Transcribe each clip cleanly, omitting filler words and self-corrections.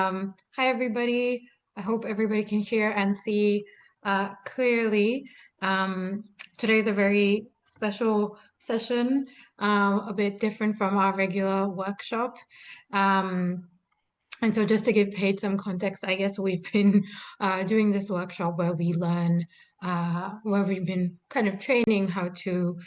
Hi, everybody. I hope everybody can hear and see clearly. Today is a very special session, a bit different from our regular workshop. Um, and so just to give Paige some context, I guess we've been doing this workshop where we learn, where we've been kind of training how to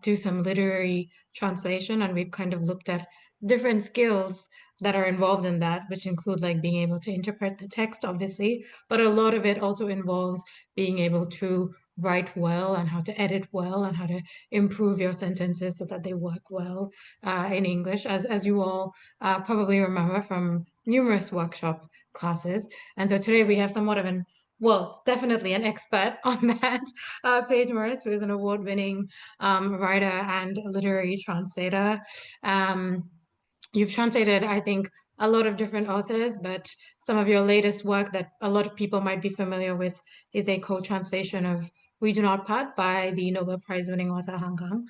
do some literary translation, and we've kind of looked at different skills that are involved in that, which include like being able to interpret the text, obviously, but a lot of it also involves being able to write well and how to edit well and how to improve your sentences so that they work well in English, as you all probably remember from numerous workshop classes. And so today we have somewhat of an, well, definitely an expert on that, Paige Morris, who is an award-winning writer and literary translator. You've translated, I think, a lot of different authors, but some of your latest work that a lot of people might be familiar with is a co-translation of We Do Not Part by the Nobel Prize-winning author Han Kang.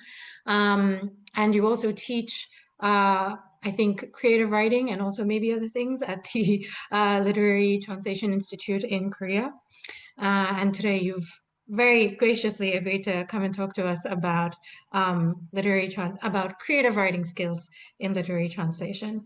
And you also teach, I think, creative writing and also maybe other things at the Literary Translation Institute in Korea. And today you've very graciously agreed to come and talk to us about about creative writing skills in literary translation.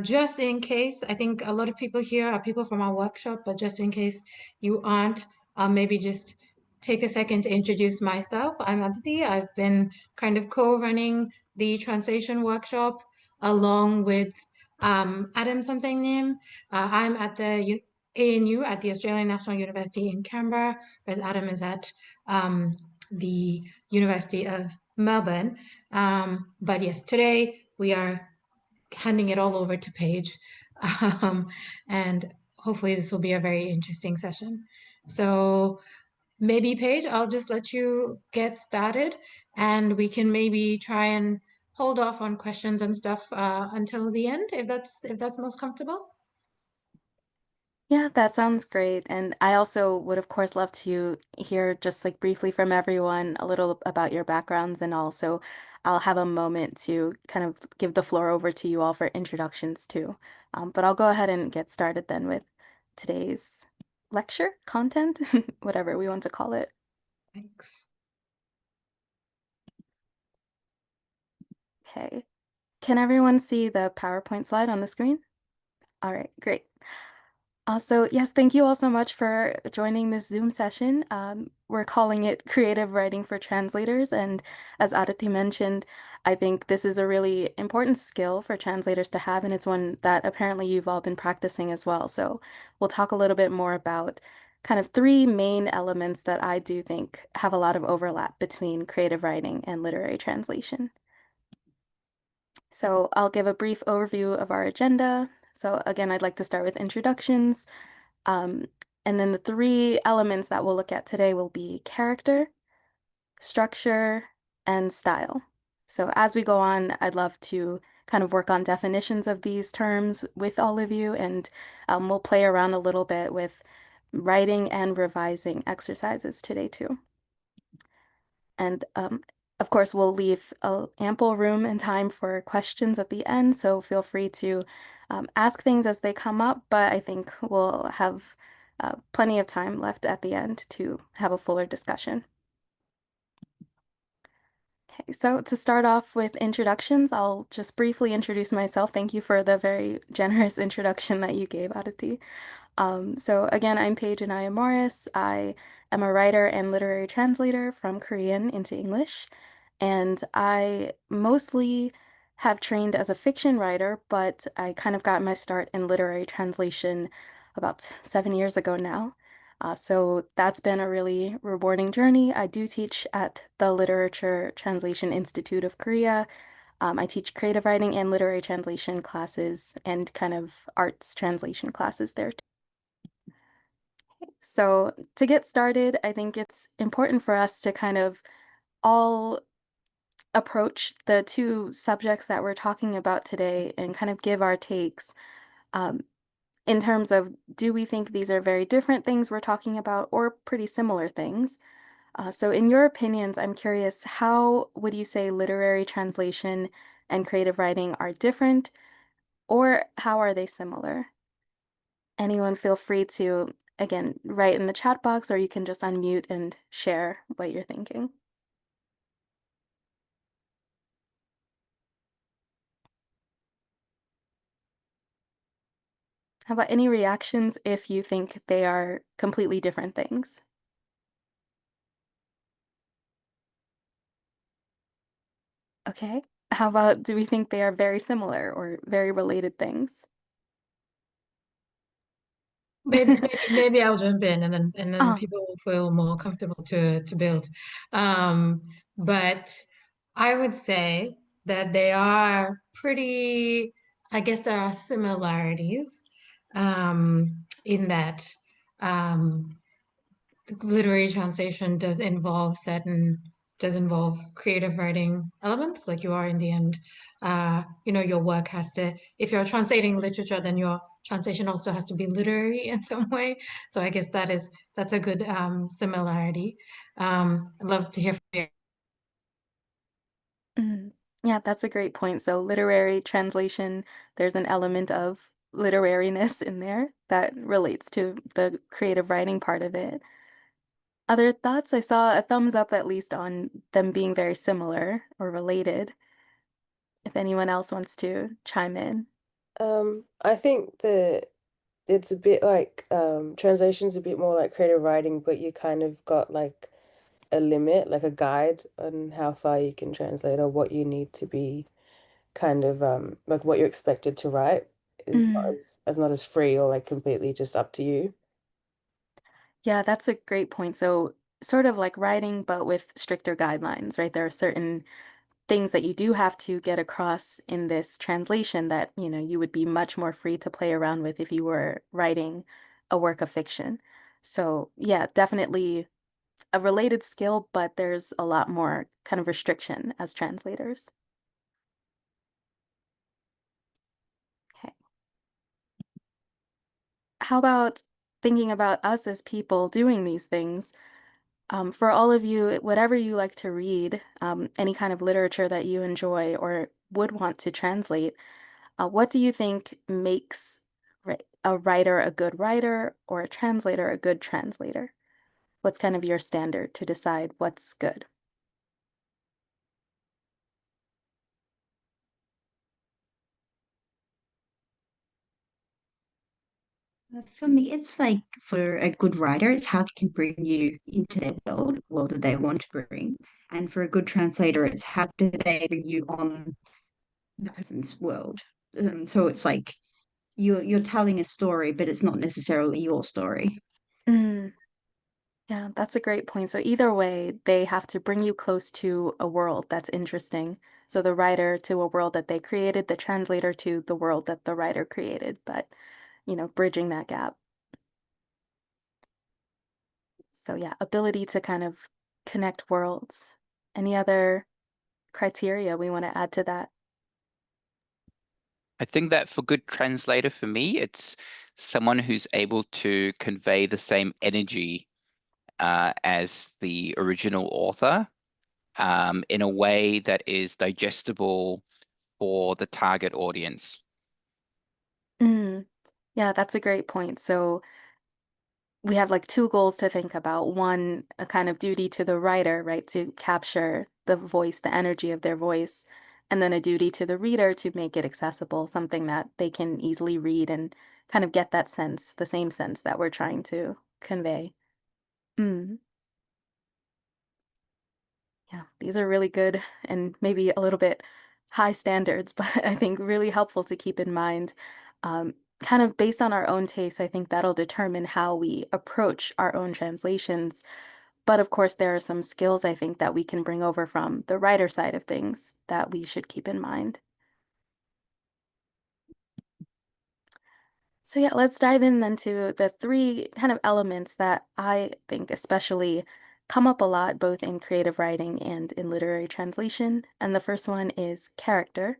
Just in case, I think a lot of people here are people from our workshop, but just in case you aren't, maybe just take a second to introduce myself. I'm Aditi. I've been kind of co-running the translation workshop along with Adam Sansangnim. I'm at the ANU at the Australian National University in Canberra, whereas Adam is at the University of Melbourne. But yes, today we are handing it all over to Paige. And hopefully this will be a very interesting session. So maybe Paige, I'll just let you get started and we can maybe try and hold off on questions and stuff until the end, if that's most comfortable. Yeah, that sounds great. And I also would, of course, love to hear just like briefly from everyone a little about your backgrounds, and also I'll have a moment to kind of give the floor over to you all for introductions too. But I'll go ahead and get started then with today's lecture, content, whatever we want to call it. Thanks. Okay. Can everyone see the PowerPoint slide on the screen? All right, great. So yes, thank you all so much for joining this Zoom session. We're calling it Creative Writing for Translators, and as Aditi mentioned, I think this is a really important skill for translators to have, and it's one that apparently you've all been practicing as well. So we'll talk a little bit more about kind of three main elements that I do think have a lot of overlap between creative writing and literary translation. So I'll give a brief overview of our agenda. So again, I'd like to start with introductions. Um, and then the three elements that we'll look at today will be character, structure, and style. So as we go on, I'd love to kind of work on definitions of these terms with all of you, and we'll play around a little bit with writing and revising exercises today too. And of course, we'll leave ample room and time for questions at the end, so feel free to ask things as they come up, but I think we'll have plenty of time left at the end to have a fuller discussion. Okay, so to start off with introductions, I'll just briefly introduce myself. Thank you for the very generous introduction that you gave, Aditi. So again, I'm Paige and I am Morris. I am a writer and literary translator from Korean into English, and I mostly have trained as a fiction writer, but I kind of got my start in literary translation about 7 years ago now. So that's been a really rewarding journey. I do teach at the Literature Translation Institute of Korea. I teach creative writing and literary translation classes and kind of arts translation classes there. So to get started, I think it's important for us to kind of all approach the two subjects that we're talking about today and kind of give our takes um, in terms of, do we think these are very different things we're talking about or pretty similar things? So in your opinions, I'm curious, how would you say literary translation and creative writing are different, or how are they similar? Anyone feel free to, again, write in the chat box or you can just unmute and share what you're thinking. How about any reactions if you think they are completely different things? Okay. How about do we think they are very similar or very related things? Maybe I'll jump in and then Oh, people will feel more comfortable to build. But I would say that they are pretty, I guess there are similarities in that um, literary translation does involve creative writing elements. Like you are in the end, your work has to, if you're translating literature, then your translation also has to be literary in some way. So I guess that's a good similarity. I'd love to hear from you. mm. Yeah, that's a great point. So literary translation, there's an element of literariness in there that relates to the creative writing part of it. Other thoughts? I saw a thumbs up at least on them being very similar or related. If anyone else wants to chime in. I think that it's a bit like translation's a bit more like creative writing, but you kind of got like a limit, like a guide on how far you can translate or what you need to be kind of like what you're expected to write is not Mm, as not as free or like completely just up to you. yeah, that's a great point. So sort of like writing, but with stricter guidelines, right? There are certain things that you do have to get across in this translation that, you would be much more free to play around with if you were writing a work of fiction. So, yeah, definitely a related skill, but there's a lot more kind of restriction as translators. Okay. How about thinking about us as people doing these things? For all of you, whatever you like to read, any kind of literature that you enjoy or would want to translate, what do you think makes a writer a good writer or a translator a good translator? What's kind of your standard to decide what's good? For me, it's like for a good writer, it's how they can bring you into their world that they want to bring. And for a good translator, it's how do they bring you on the person's world. So it's like you're telling a story, but it's not necessarily your story. Mm, yeah, that's a great point. So either way, they have to bring you close to a world that's interesting. So the writer to a world that they created, the translator to the world that the writer created, but bridging that gap. So yeah, ability to kind of connect worlds. Any other criteria we want to add to that? I think that for good translator, for me, it's someone who's able to convey the same energy as the original author in a way that is digestible for the target audience. Mm, yeah, that's a great point. So we have like two goals to think about. One, a kind of duty to the writer, right, to capture the voice, the energy of their voice, and then a duty to the reader to make it accessible, something that they can easily read and kind of get that sense, the same sense that we're trying to convey. Mm. Yeah, these are really good and maybe a little bit high standards, but I think really helpful to keep in mind. Kind of based on our own taste, I think that'll determine how we approach our own translations. But of course, there are some skills I think that we can bring over from the writer side of things that we should keep in mind. So yeah, let's dive in then to the three kind of elements that I think especially come up a lot, both in creative writing and in literary translation. And the first one is character.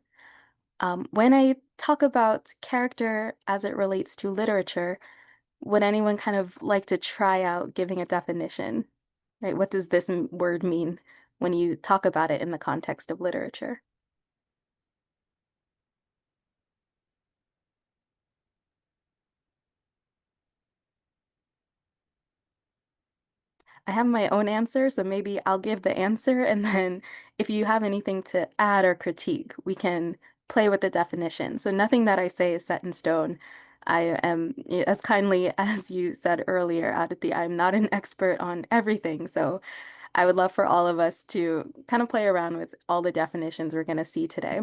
When I talk about character as it relates to literature, would anyone kind of like to try out giving a definition? Right? What does this word mean when you talk about it in the context of literature? I have my own answer, so maybe I'll give the answer, and then if you have anything to add or critique, we can play with the definition. So nothing that I say is set in stone. I am, as kindly as you said earlier, Aditi, I'm not an expert on everything, so I would love for all of us to kind of play around with all the definitions we're going to see today.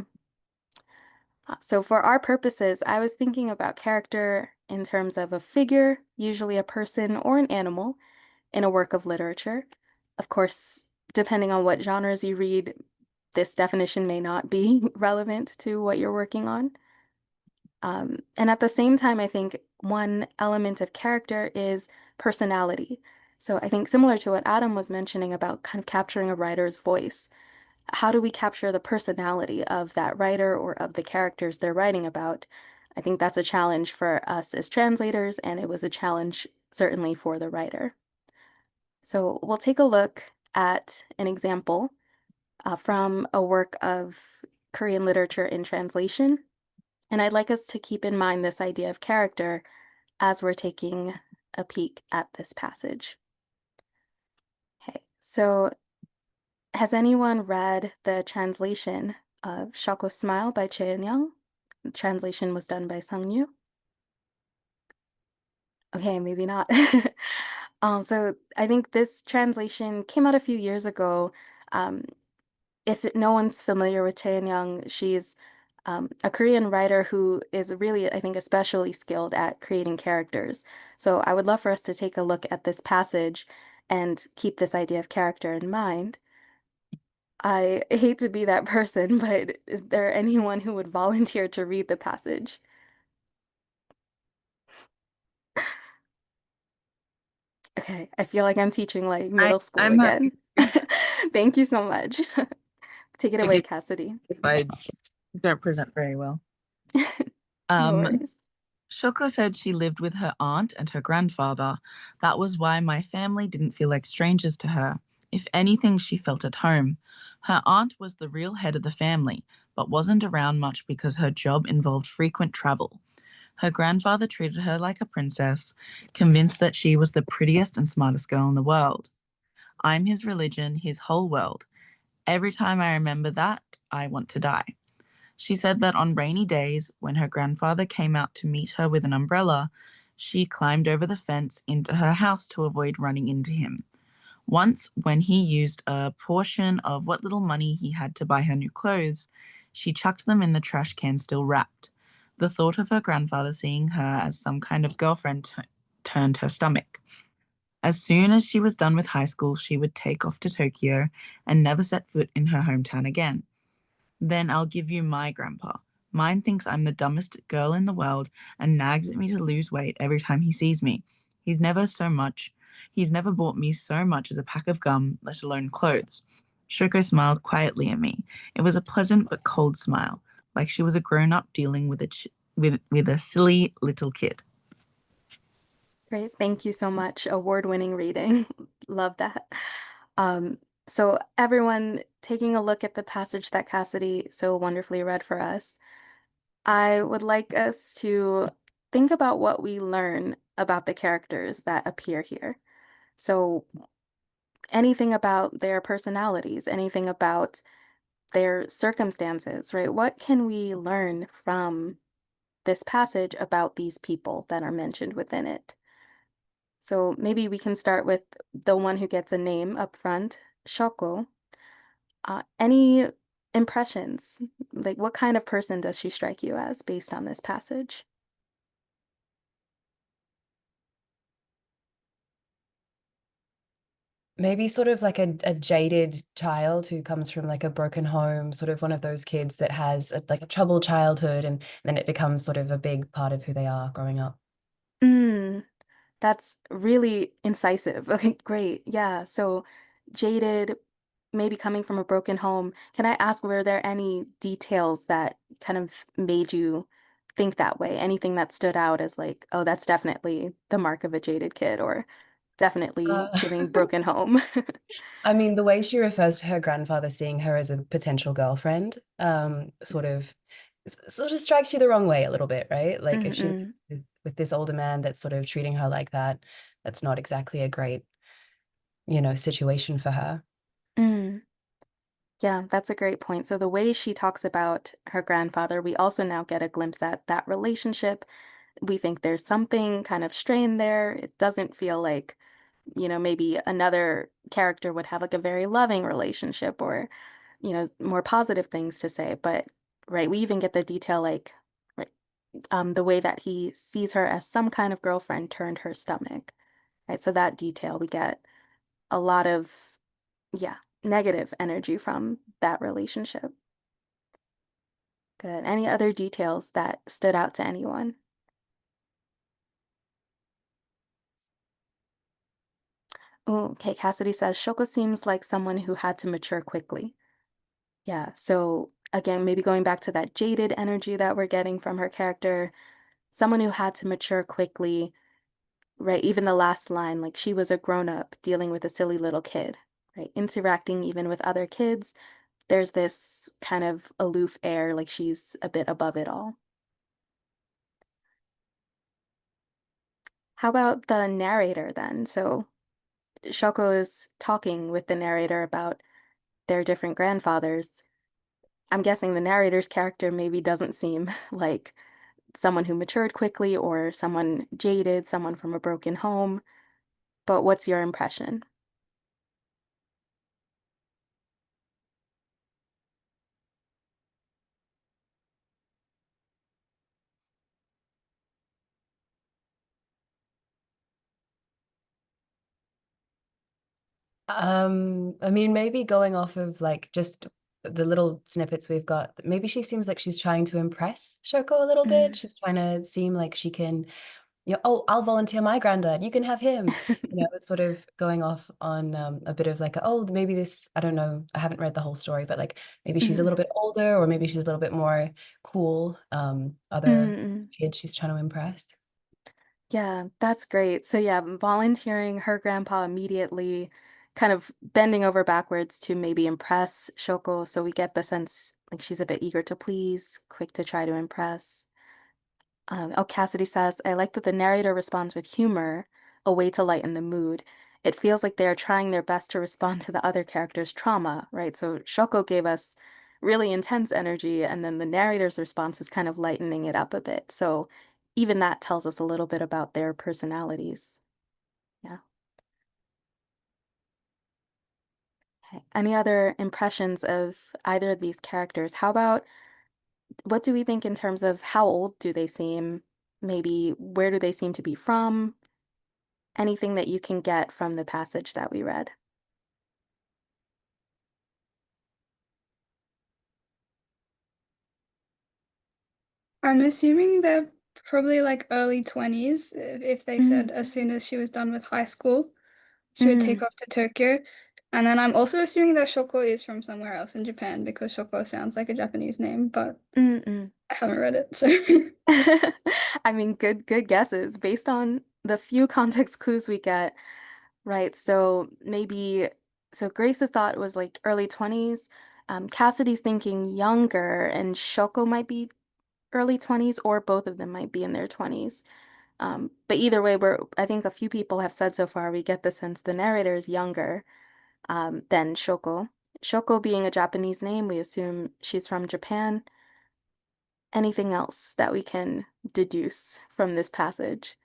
So for our purposes, I was thinking about character in terms of a figure, usually a person or an animal, in a work of literature. Of course, depending on what genres you read, this definition may not be relevant to what you're working on. And at the same time, I think one element of character is personality. So I think similar to what Adam was mentioning about kind of capturing a writer's voice, how do we capture the personality of that writer or of the characters they're writing about? I think that's a challenge for us as translators, and it was a challenge certainly for the writer. So we'll take a look at an example from a work of Korean literature in translation. And I'd like us to keep in mind this idea of character as we're taking a peek at this passage. Okay, so has anyone read the translation of Shako's Smile by Choi Young? The translation was done by Sung Yu. Okay, maybe not. So I think this translation came out a few years ago. If no one's familiar with Choi Young, she's a Korean writer who is really, I think, especially skilled at creating characters. So I would love for us to take a look at this passage and keep this idea of character in mind. I hate to be that person, but is there anyone who would volunteer to read the passage? Okay, I feel like I'm teaching like middle school I'm not again. Thank you so much. Take it away, Cassidy. if I don't present very well. No worries. Shoko said she lived with her aunt and her grandfather. That was why my family didn't feel like strangers to her. If anything, she felt at home. Her aunt was the real head of the family, but wasn't around much because her job involved frequent travel. Her grandfather treated her like a princess, convinced that she was the prettiest and smartest girl in the world. I'm his religion, his whole world. Every time I remember that, I want to die. She said that on rainy days, when her grandfather came out to meet her with an umbrella, she climbed over the fence into her house to avoid running into him. Once, when he used a portion of what little money he had to buy her new clothes, she chucked them in the trash can still wrapped. The thought of her grandfather seeing her as some kind of girlfriend turned her stomach. As soon as she was done with high school, she would take off to Tokyo and never set foot in her hometown again. Then I'll give you my grandpa. Mine thinks I'm the dumbest girl in the world and nags at me to lose weight every time he sees me. He's never bought me so much as a pack of gum, let alone clothes. Shoko smiled quietly at me. It was a pleasant but cold smile, like she was a grown-up dealing with a silly little kid. Great. Thank you so much. Award-winning reading. Love that. So everyone taking a look at the passage that Cassidy so wonderfully read for us, I would like us to think about what we learn about the characters that appear here. So anything about their personalities, anything about their circumstances, right? What can we learn from this passage about these people that are mentioned within it? So maybe we can start with the one who gets a name up front, Shoko. Any impressions? Like, what kind of person does she strike you as based on this passage? Maybe sort of like a jaded child who comes from like a broken home, sort of one of those kids that has like a troubled childhood, and then it becomes sort of a big part of who they are growing up. Mm, that's really incisive. Okay, great. Yeah. So jaded, maybe coming from a broken home. Can I ask, were there any details that kind of made you think that way? Anything that stood out as like, oh, that's definitely the mark of a jaded kid, or definitely Uh, giving broken home? I mean, the way she refers to her grandfather seeing her as a potential girlfriend, sort of strikes you the wrong way a little bit, right? Like if she Mm-mm. with this older man that's sort of treating her like that, that's not exactly a great, situation for her. Mm. Yeah, that's a great point. So the way she talks about her grandfather, we also now get a glimpse at that relationship. We think there's something kind of strained there. It doesn't feel like, maybe another character would have like a very loving relationship or, more positive things to say. But right, we even get the detail like, right, the way that he sees her as some kind of girlfriend turned her stomach. Right. So that detail, we get a lot of, yeah, negative energy from that relationship. Good. Any other details that stood out to anyone? Oh, okay. Cassidy says Shoko seems like someone who had to mature quickly. Yeah. So again, maybe going back to that jaded energy that we're getting from her character, someone who had to mature quickly, right? Even the last line, like she was a grown up dealing with a silly little kid, right? Interacting even with other kids. There's this kind of aloof air, like she's a bit above it all. How about the narrator then? So Shoko is talking with the narrator about their different grandfathers. I'm guessing the narrator's character maybe doesn't seem like someone who matured quickly or someone jaded, someone from a broken home. But what's your impression? I mean, maybe going off of like just the little snippets we've got, maybe she seems like she's trying to impress Shoko a little bit. She's trying to seem like she can, oh, I'll volunteer my granddad. You can have him. It's sort of going off on a bit of like, oh, maybe this, I don't know, I haven't read the whole story, but like maybe she's a little bit older or maybe she's a little bit more cool. Other kids she's trying to impress. Yeah, that's great. So yeah, volunteering her grandpa immediately, kind of bending over backwards to maybe impress Shoko. So we get the sense like she's a bit eager to please, quick to try to impress. Oh, Cassidy says, I like that the narrator responds with humor, a way to lighten the mood. It feels like they are trying their best to respond to the other character's trauma, right? So Shoko gave us really intense energy, and then the narrator's response is kind of lightening it up a bit. So even that tells us a little bit about their personalities. Yeah. Okay. Any other impressions of either of these characters? How about what do we think in terms of how old do they seem? Maybe where do they seem to be from? Anything that you can get from the passage that we read. I'm assuming they're probably like early 20s if they said Mm, as soon as she was done with high school, she would take mm, off to Tokyo. And then I'm also assuming that Shoko is from somewhere else in Japan because Shoko sounds like a Japanese name, but mm. I haven't read it, so. I mean, good guesses based on the few context clues we get, right? So maybe, so Grace's thought was like early 20s. Cassidy's thinking younger, and Shoko might be early 20s, or both of them might be in their 20s. But either way, I think a few people have said so far, we get the sense the narrator is younger than Shoko. Shoko being a Japanese name, we assume she's from Japan. Anything else that we can deduce from this passage?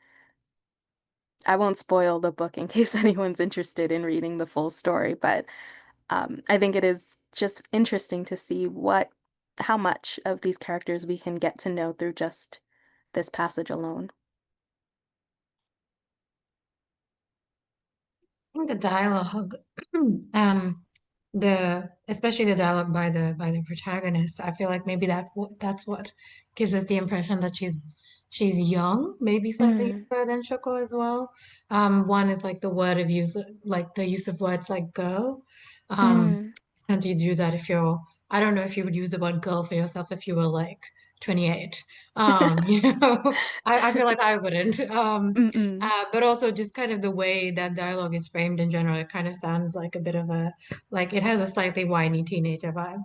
I won't spoil the book in case anyone's interested in reading the full story, but I think it is just interesting to see how much of these characters we can get to know through just this passage alone. I think the dialogue, um, especially the dialogue by the protagonist, I feel like maybe that's what gives us the impression that she's young, maybe slightly Mm, younger than Shoko as well. One is like the word of use, like the use of words like girl. mm. And you do that if I don't know if you would use the word girl for yourself if you were like 28. I feel like I wouldn't. Mm-mm. But also just kind of the way that dialogue is framed in general, it kind of sounds like a bit of like it has a slightly whiny teenager vibe.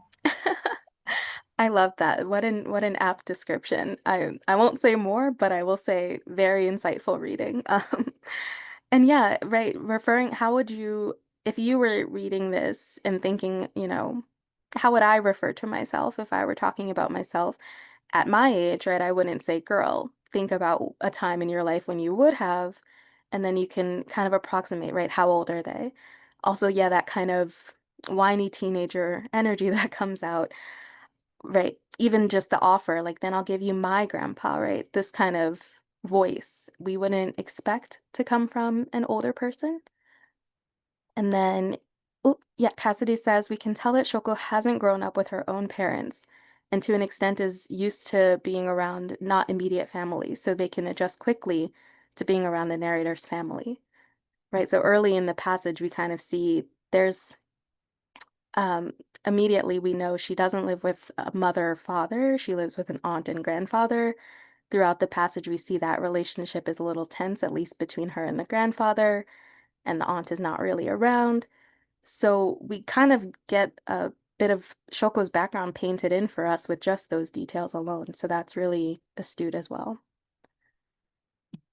I love that. What an apt description. I won't say more, but I will say very insightful reading. And yeah, right, how would you if you were reading this and thinking, how would I refer to myself if I were talking about myself at my age, right? I wouldn't say girl. Think about a time in your life when you would have, and then you can kind of approximate, right? How old are they? Also, yeah, that kind of whiny teenager energy that comes out, right? Even just the offer, like, then I'll give you my grandpa, right? This kind of voice we wouldn't expect to come from an older person. And then, oh, yeah, Cassidy says we can tell that Shoko hasn't grown up with her own parents and to an extent is used to being around not immediate family, so they can adjust quickly to being around the narrator's family, right? So early in the passage, we kind of see there's um, immediately we know she doesn't live with a mother or father, she lives with an aunt and grandfather. Throughout the passage, we see that relationship is a little tense, at least between her and the grandfather, and the aunt is not really around. So we kind of get a bit of Shoko's background painted in for us with just those details alone. So that's really astute as well.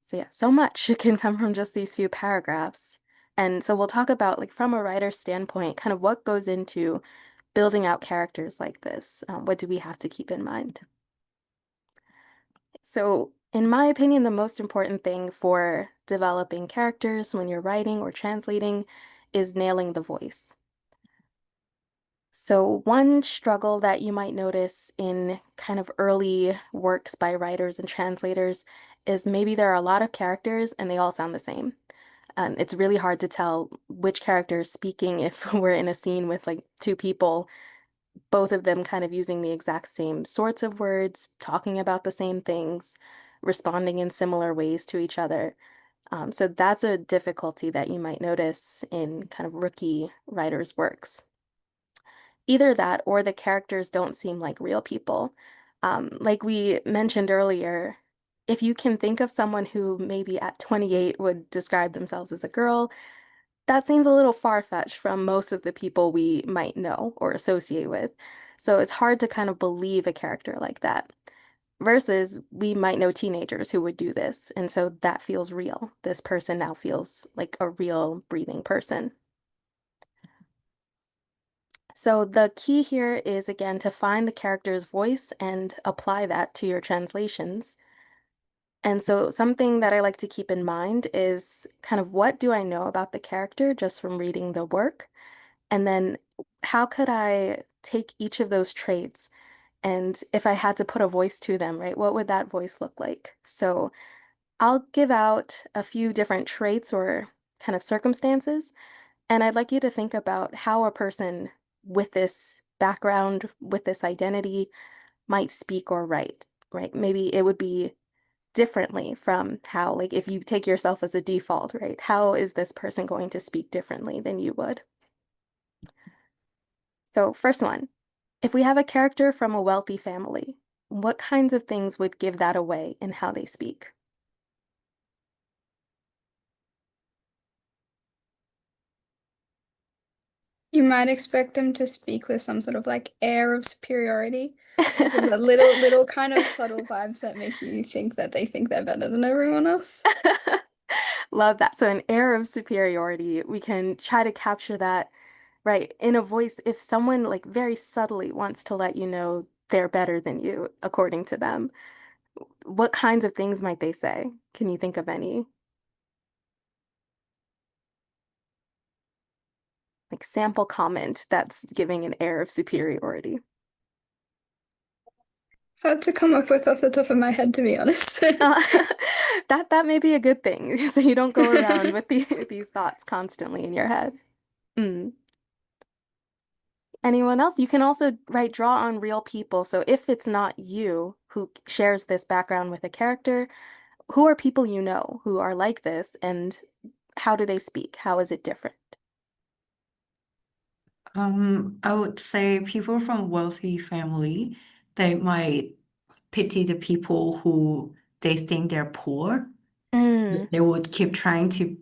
So yeah, so much can come from just these few paragraphs. And so we'll talk about, like, from a writer's standpoint, kind of what goes into building out characters like this. What do we have to keep in mind? So, in my opinion, the most important thing for developing characters when you're writing or translating is nailing the voice. So, one struggle that you might notice in kind of early works by writers and translators is maybe there are a lot of characters and they all sound the same. It's really hard to tell which character is speaking if we're in a scene with like two people, both of them kind of using the exact same sorts of words, talking about the same things, responding in similar ways to each other. So that's a difficulty that you might notice in kind of rookie writers' works. Either that or the characters don't seem like real people. Like we mentioned earlier, if you can think of someone who maybe at 28 would describe themselves as a girl, that seems a little far-fetched from most of the people we might know or associate with. So it's hard to kind of believe a character like that. Versus we might know teenagers who would do this, and so that feels real. This person now feels like a real breathing person. So the key here is, again, to find the character's voice and apply that to your translations. And so something that I like to keep in mind is kind of what do I know about the character just from reading the work? And then how could I take each of those traits and if I had to put a voice to them, right, what would that voice look like? So I'll give out a few different traits or kind of circumstances, and I'd like you to think about how a person with this background, with this identity, might speak or write, right? Maybe it would be differently from how, like, if you take yourself as a default, right? How is this person going to speak differently than you would? So, first one, if we have a character from a wealthy family, what kinds of things would give that away in how they speak? You might expect them to speak with some sort of like air of superiority, which are the little kind of subtle vibes that make you think that they think they're better than everyone else. Love that. So an air of superiority, we can try to capture that, right, in a voice. If someone like very subtly wants to let you know they're better than you, according to them, what kinds of things might they say? Can you think of any? Like sample comment that's giving an air of superiority. Hard to come up with off the top of my head, to be honest. Uh, that may be a good thing, so you don't go around with these thoughts constantly in your head. Mm. Anyone else? You can also, right, draw on real people. So if it's not you who shares this background with a character, who are people you know who are like this, and how do they speak? How is it different? I would say people from wealthy family, they might pity the people who they think they're poor. Mm. They would keep trying to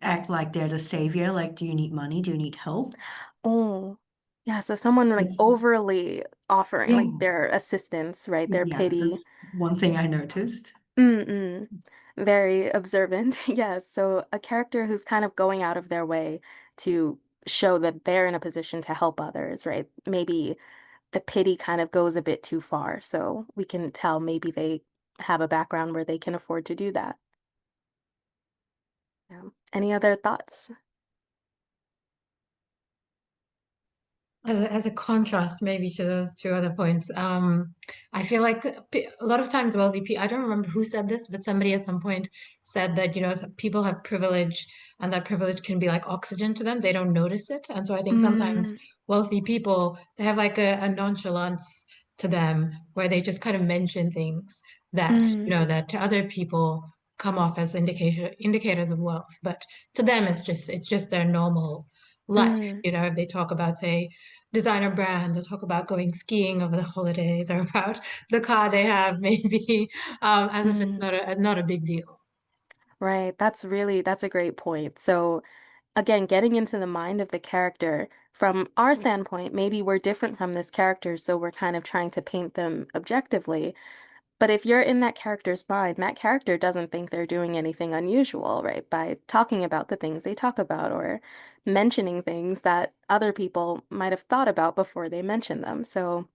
act like they're the savior, like, do you need money? Do you need help? Oh, yeah. So someone like That's, overly offering yeah, like their assistance, right? Their yeah, pity. that's one thing I noticed. Mm-mm. Very observant. Yes. So a character who's kind of going out of their way to show that they're in a position to help others, right? Maybe the pity kind of goes a bit too far. So we can tell maybe they have a background where they can afford to do that. Yeah. Any other thoughts? As a contrast, maybe to those two other points, I feel like a lot of times wealthy people, I don't remember who said this, but somebody at some point said that, people have privilege and that privilege can be like oxygen to them. They don't notice it. And so I think sometimes Mm, wealthy people, they have like a nonchalance to them where they just kind of mention things that, mm, that to other people come off as indicators of wealth. But to them, it's just their normal life. mm, If they talk about, say, designer brands or talk about going skiing over the holidays or about the car they have, maybe, as if it's mm. not a big deal. Right. That's a great point. So again, getting into the mind of the character, from our standpoint, maybe we're different from this character, so we're kind of trying to paint them objectively. But if you're in that character's mind, that character doesn't think they're doing anything unusual, right? By talking about the things they talk about or mentioning things that other people might have thought about before they mention them. So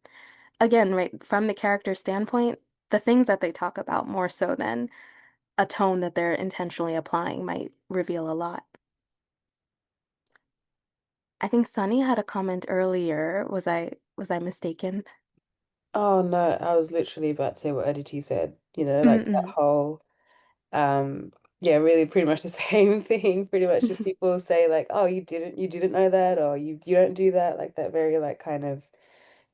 again, right, from the character standpoint, the things that they talk about more so than a tone that they're intentionally applying might reveal a lot. I think Sunny had a comment earlier. Was I mistaken? Oh no, I was literally about to say what Aditi said, like that Mm-mm. whole yeah, really pretty much the same thing. Pretty much just people say like, oh, you didn't know that, or you don't do that, like that very like kind of,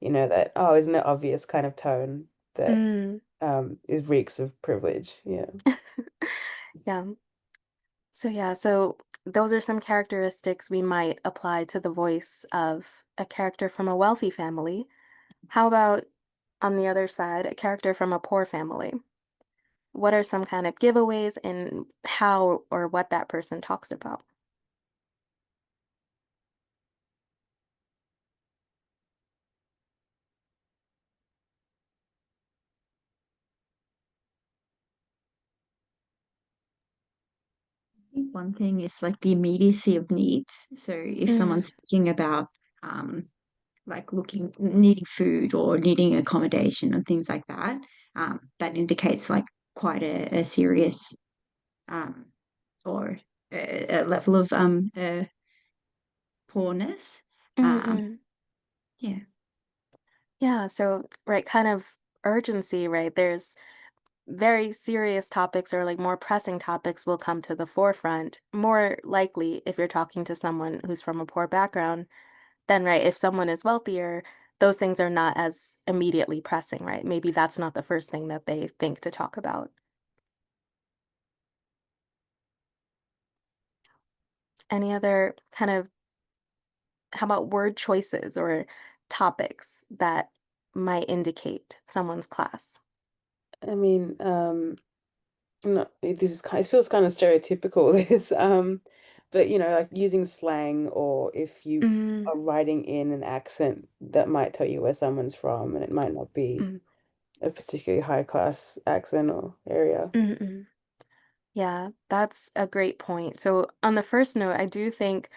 that, oh, isn't it obvious kind of tone that Mm. is reeks of privilege. Yeah. Yeah. So yeah, so those are some characteristics we might apply to the voice of a character from a wealthy family. How about on the other side, a character from a poor family? What are some kind of giveaways in how or what that person talks about? I think one thing is like the immediacy of needs. So if Mm, someone's speaking about um, like needing food or needing accommodation and things like that, that indicates like quite a serious um, or a level of poorness. Um, mm-hmm. yeah. Yeah, so right, kind of urgency, right? There's very serious topics or like more pressing topics will come to the forefront. More likely if you're talking to someone who's from a poor background, then right, if someone is wealthier, those things are not as immediately pressing, right? Maybe that's not the first thing that they think to talk about. Any other kind of, how about word choices or topics that might indicate someone's class? I mean, no, it feels kind of stereotypical, this, but like using slang, or if you Mm, are writing in an accent that might tell you where someone's from, and it might not be mm, a particularly high class accent or area. mm, mm. Yeah, that's a great point. So, on the first note, I do think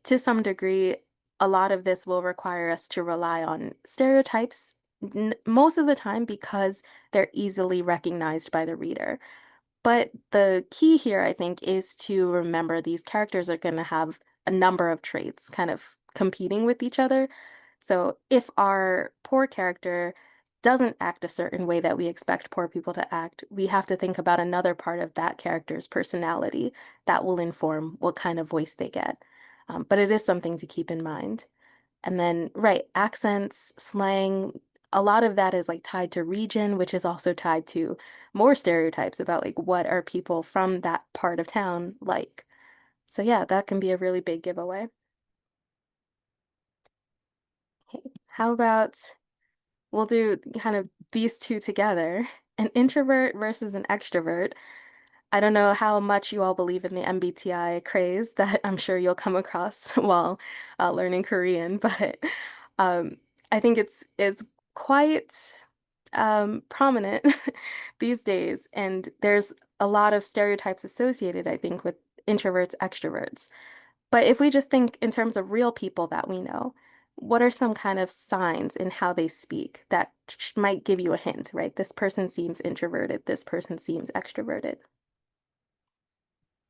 to some degree, a lot of this will require us to rely on stereotypes most of the time because they're easily recognized by the reader. But the key here, I think, is to remember these characters are going to have a number of traits kind of competing with each other. So if our poor character doesn't act a certain way that we expect poor people to act, we have to think about another part of that character's personality that will inform what kind of voice they get. But it is something to keep in mind. And then, right, accents, slang, a lot of that is like tied to region, which is also tied to more stereotypes about like what are people from that part of town like. So yeah, that can be a really big giveaway. Okay. How about we'll do kind of these two together, an introvert versus an extrovert. I don't know how much you all believe in the MBTI craze that I'm sure you'll come across while learning Korean, but um, I think it's quite prominent these days, and there's a lot of stereotypes associated, I think, with introverts, extroverts. But if we just think in terms of real people that we know, what are some kind of signs in how they speak that might give you a hint, right? This person seems introverted, this person seems extroverted.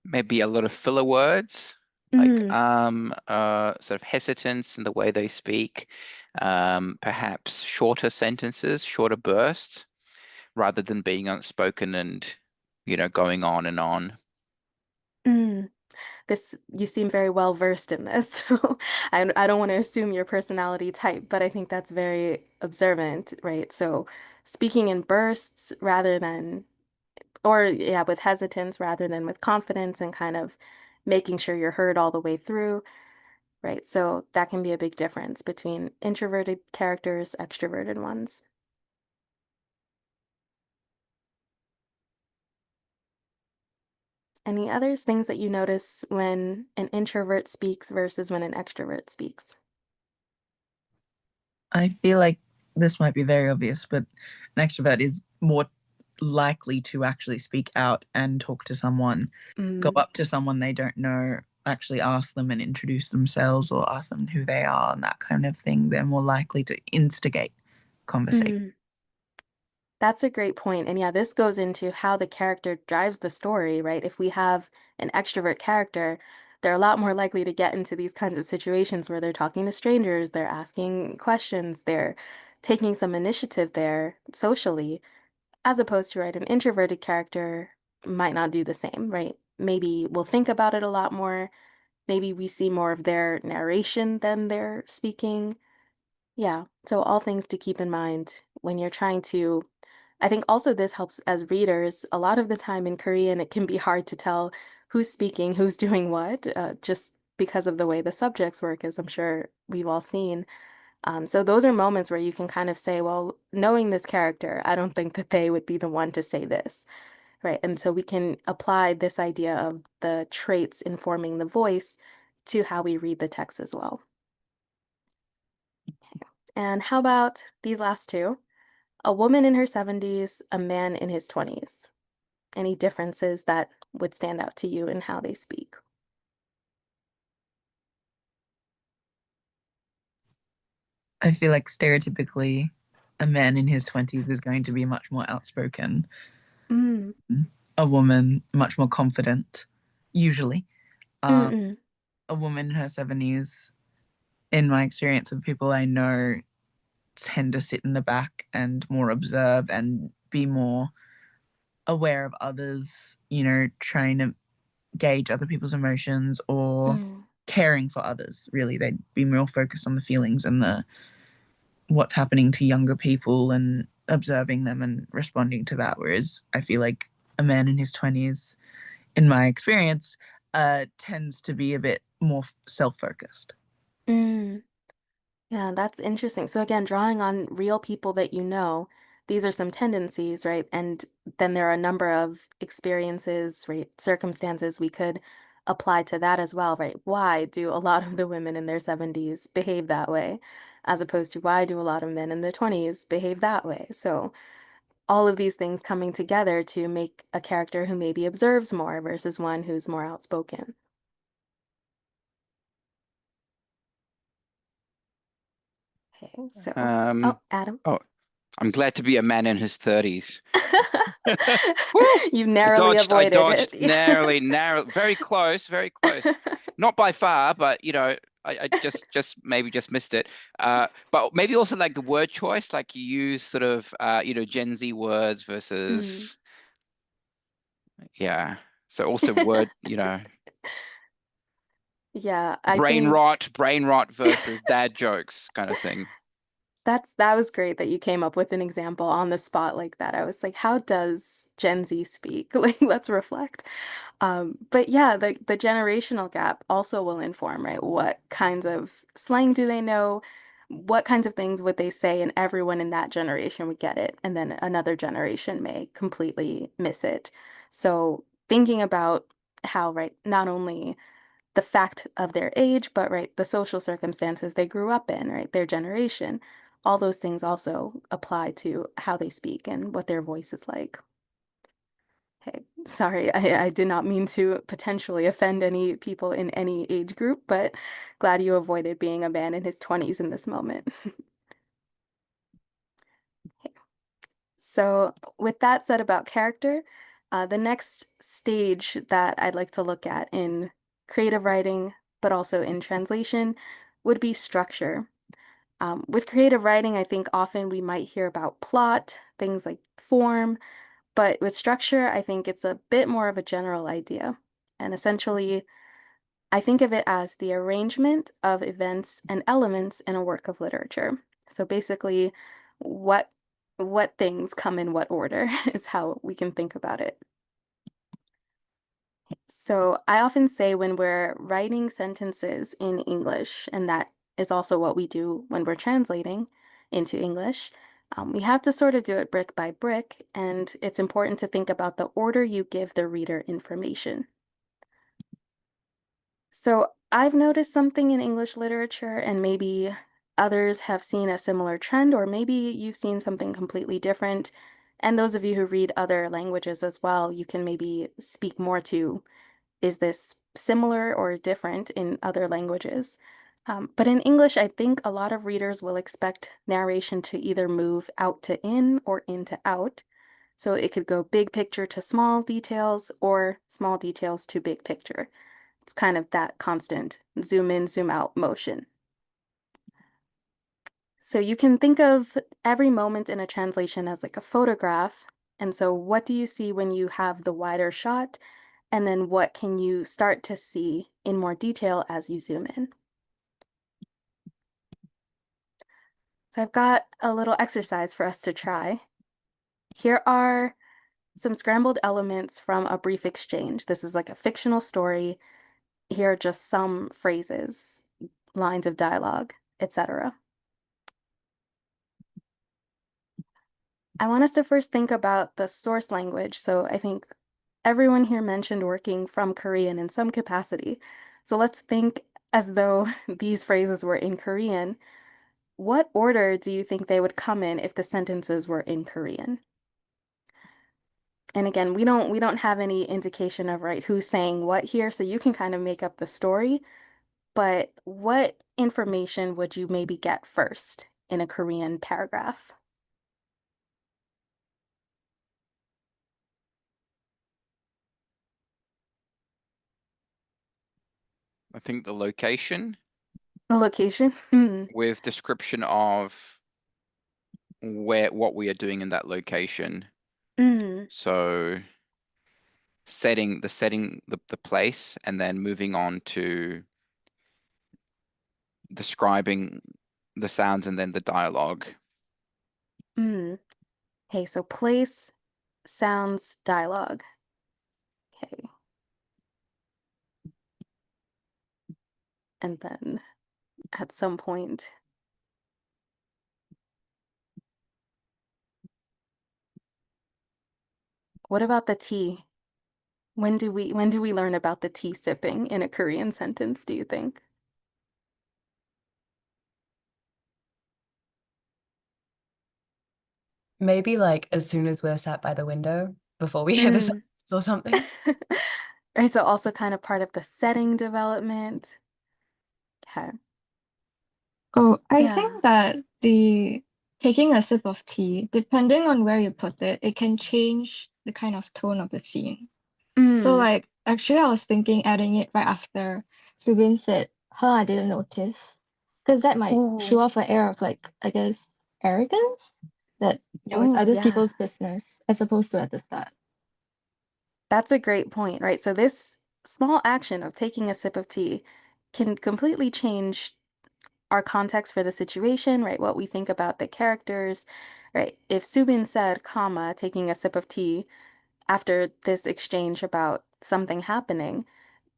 Maybe a lot of filler words, like sort of hesitance in the way they speak, perhaps shorter sentences, shorter bursts, rather than being unspoken and, going on and on. Mm. You seem very well versed in this, so I don't want to assume your personality type, but I think that's very observant, right? So speaking in bursts rather than, or yeah, with hesitance rather than with confidence, and kind of making sure you're heard all the way through, right? So that can be a big difference between introverted characters, extroverted ones. Any others, things that you notice when an introvert speaks versus when an extrovert speaks? I feel like this might be very obvious, but an extrovert is more likely to actually speak out and talk to someone, go up to someone they don't know, actually ask them and introduce themselves or ask them who they are and that kind of thing. They're more likely to instigate conversation. That's a great point. And yeah, this goes into how the character drives the story, right? If we have an extrovert character, they're a lot more likely to get into these kinds of situations where they're talking to strangers, they're asking questions, they're taking some initiative there socially, as opposed to, right, an introverted character might not do the same, right? Maybe we'll think about it a lot more. Maybe we see more of their narration than their speaking. Yeah, so all things to keep in mind when you're trying to. I think also this helps as readers. A lot of the time in Korean, it can be hard to tell who's speaking, who's doing what, just because of the way the subjects work, as I'm sure we've all seen. So those are moments where you can kind of say, well, knowing this character, I don't think that they would be the one to say this, right? And so we can apply this idea of the traits informing the voice to how we read the text as well. And how about these last two? A woman in her 70s, a man in his 20s. Any differences that would stand out to you in how they speak? I feel like stereotypically a man in his 20s is going to be much more outspoken. A woman much more confident, usually. A woman in her 70s, in my experience of people I know, tend to sit in the back and more observe and be more aware of others, trying to gauge other people's emotions or caring for others. Really, they'd be more focused on the feelings and the what's happening to younger people and observing them and responding to that. Whereas I feel like a man in his 20s, in my experience, tends to be a bit more self-focused. Yeah, that's interesting. So again, drawing on real people that you know, these are some tendencies, right? And then there are a number of experiences, right, circumstances we could apply to that as well, right? Why do a lot of the women in their 70s behave that way, as opposed to why do a lot of men in their 20s behave that way? So all of these things coming together to make a character who maybe observes more versus one who's more outspoken. Okay, so, Adam. Oh, I'm glad to be a man in his 30s. You narrowly I avoided dodged it. narrowly, very close, very close. Not by far, but I just maybe just missed it. But maybe also like the word choice, like you use sort of Gen Z words versus yeah. So also word, Yeah, I brain think rot versus dad jokes kind of thing. that was great that you came up with an example on the spot like that. I was like, how does Gen Z speak? Like, let's reflect. But yeah, the generational gap also will inform, right? What kinds of slang do they know? What kinds of things would they say? And everyone in that generation would get it. And then another generation may completely miss it. So thinking about how, right, not only the fact of their age, but right, the social circumstances they grew up in, right, their generation, all those things also apply to how they speak and what their voice is like. Okay, sorry, I did not mean to potentially offend any people in any age group, but glad you avoided being a man in his 20s in this moment. So with that said about character, the next stage that I'd like to look at in creative writing, but also in translation, would be structure. With creative writing, I think often we might hear about plot, things like form, but with structure, I think it's a bit more of a general idea. And essentially, I think of it as the arrangement of events and elements in a work of literature. So basically, what what things come in what order is how we can think about it. So I often say when we're writing sentences in English, and that is also what we do when we're translating into English, we have to sort of do it brick by brick, and it's important to think about the order you give the reader information. So I've noticed something in English literature, and maybe others have seen a similar trend, or maybe you've seen something completely different. And those of you who read other languages as well, you can maybe speak more to, is this similar or different in other languages? But in English, I think a lot of readers will expect narration to either move out to in or in to out. So it could go big picture to small details or small details to big picture. It's kind of that constant zoom in, zoom out motion. So you can think of every moment in a translation as like a photograph. And so what do you see when you have the wider shot? And then what can you start to see in more detail as you zoom in? So I've got a little exercise for us to try. Here are some scrambled elements from a brief exchange. This is like a fictional story. Here are just some phrases, lines of dialogue, etc. I want us to first think about the source language. So I think everyone here mentioned working from Korean in some capacity. So let's think as though these phrases were in Korean. What order do you think they would come in if the sentences were in Korean? And again, we don't have any indication of right who's saying what here, so you can kind of make up the story. But what information would you maybe get first in a Korean paragraph? I think the location The location? with description of what we are doing in that location. So setting the place and then moving on to describing the sounds and then the dialogue. Okay, so place, sounds, dialogue. Okay. And then at some point, what about the tea? When do we learn about the tea sipping in a Korean sentence, do you think? Maybe like as soon as we're sat by the window before we hear the sounds or something. Right, so also kind of part of the setting development. Okay. Oh, I Yeah. think that the taking a sip of tea, depending on where you put it, it can change the kind of tone of the scene. So like actually I was thinking adding it right after Subin said, huh, I didn't notice. Because that might show off an air of like, I guess, arrogance that, it's other people's business as opposed to at the start. That's a great point, right? So this small action of taking a sip of tea can completely change our context for the situation, right? What we think about the characters, right? If Subin said, comma, taking a sip of tea after this exchange about something happening,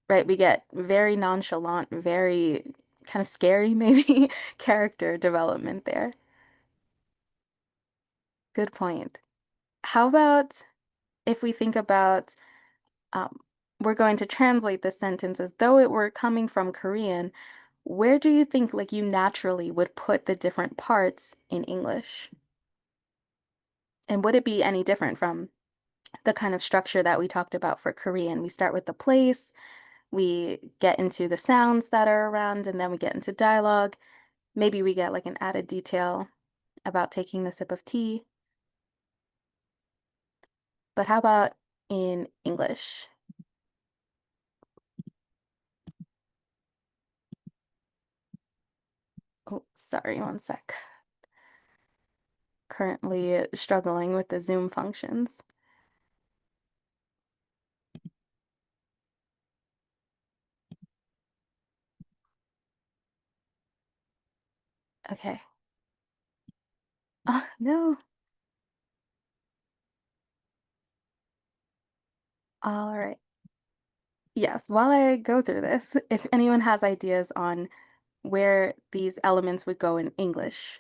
right? We get very nonchalant, very kind of scary, maybe, character development there. Good point. How about if we think about we're going to translate this sentence as though it were coming from Korean. where do you think like you naturally would put the different parts in English? And would it be any different from the kind of structure that we talked about for Korean? We start with the place, we get into the sounds that are around, and then we get into dialogue. Maybe we get like an added detail about taking the sip of tea. But how about in English? Oh, sorry, one sec. Currently struggling with the Zoom functions. Okay. Oh, no. All right. Yes, while I go through this, if anyone has ideas on where these elements would go in English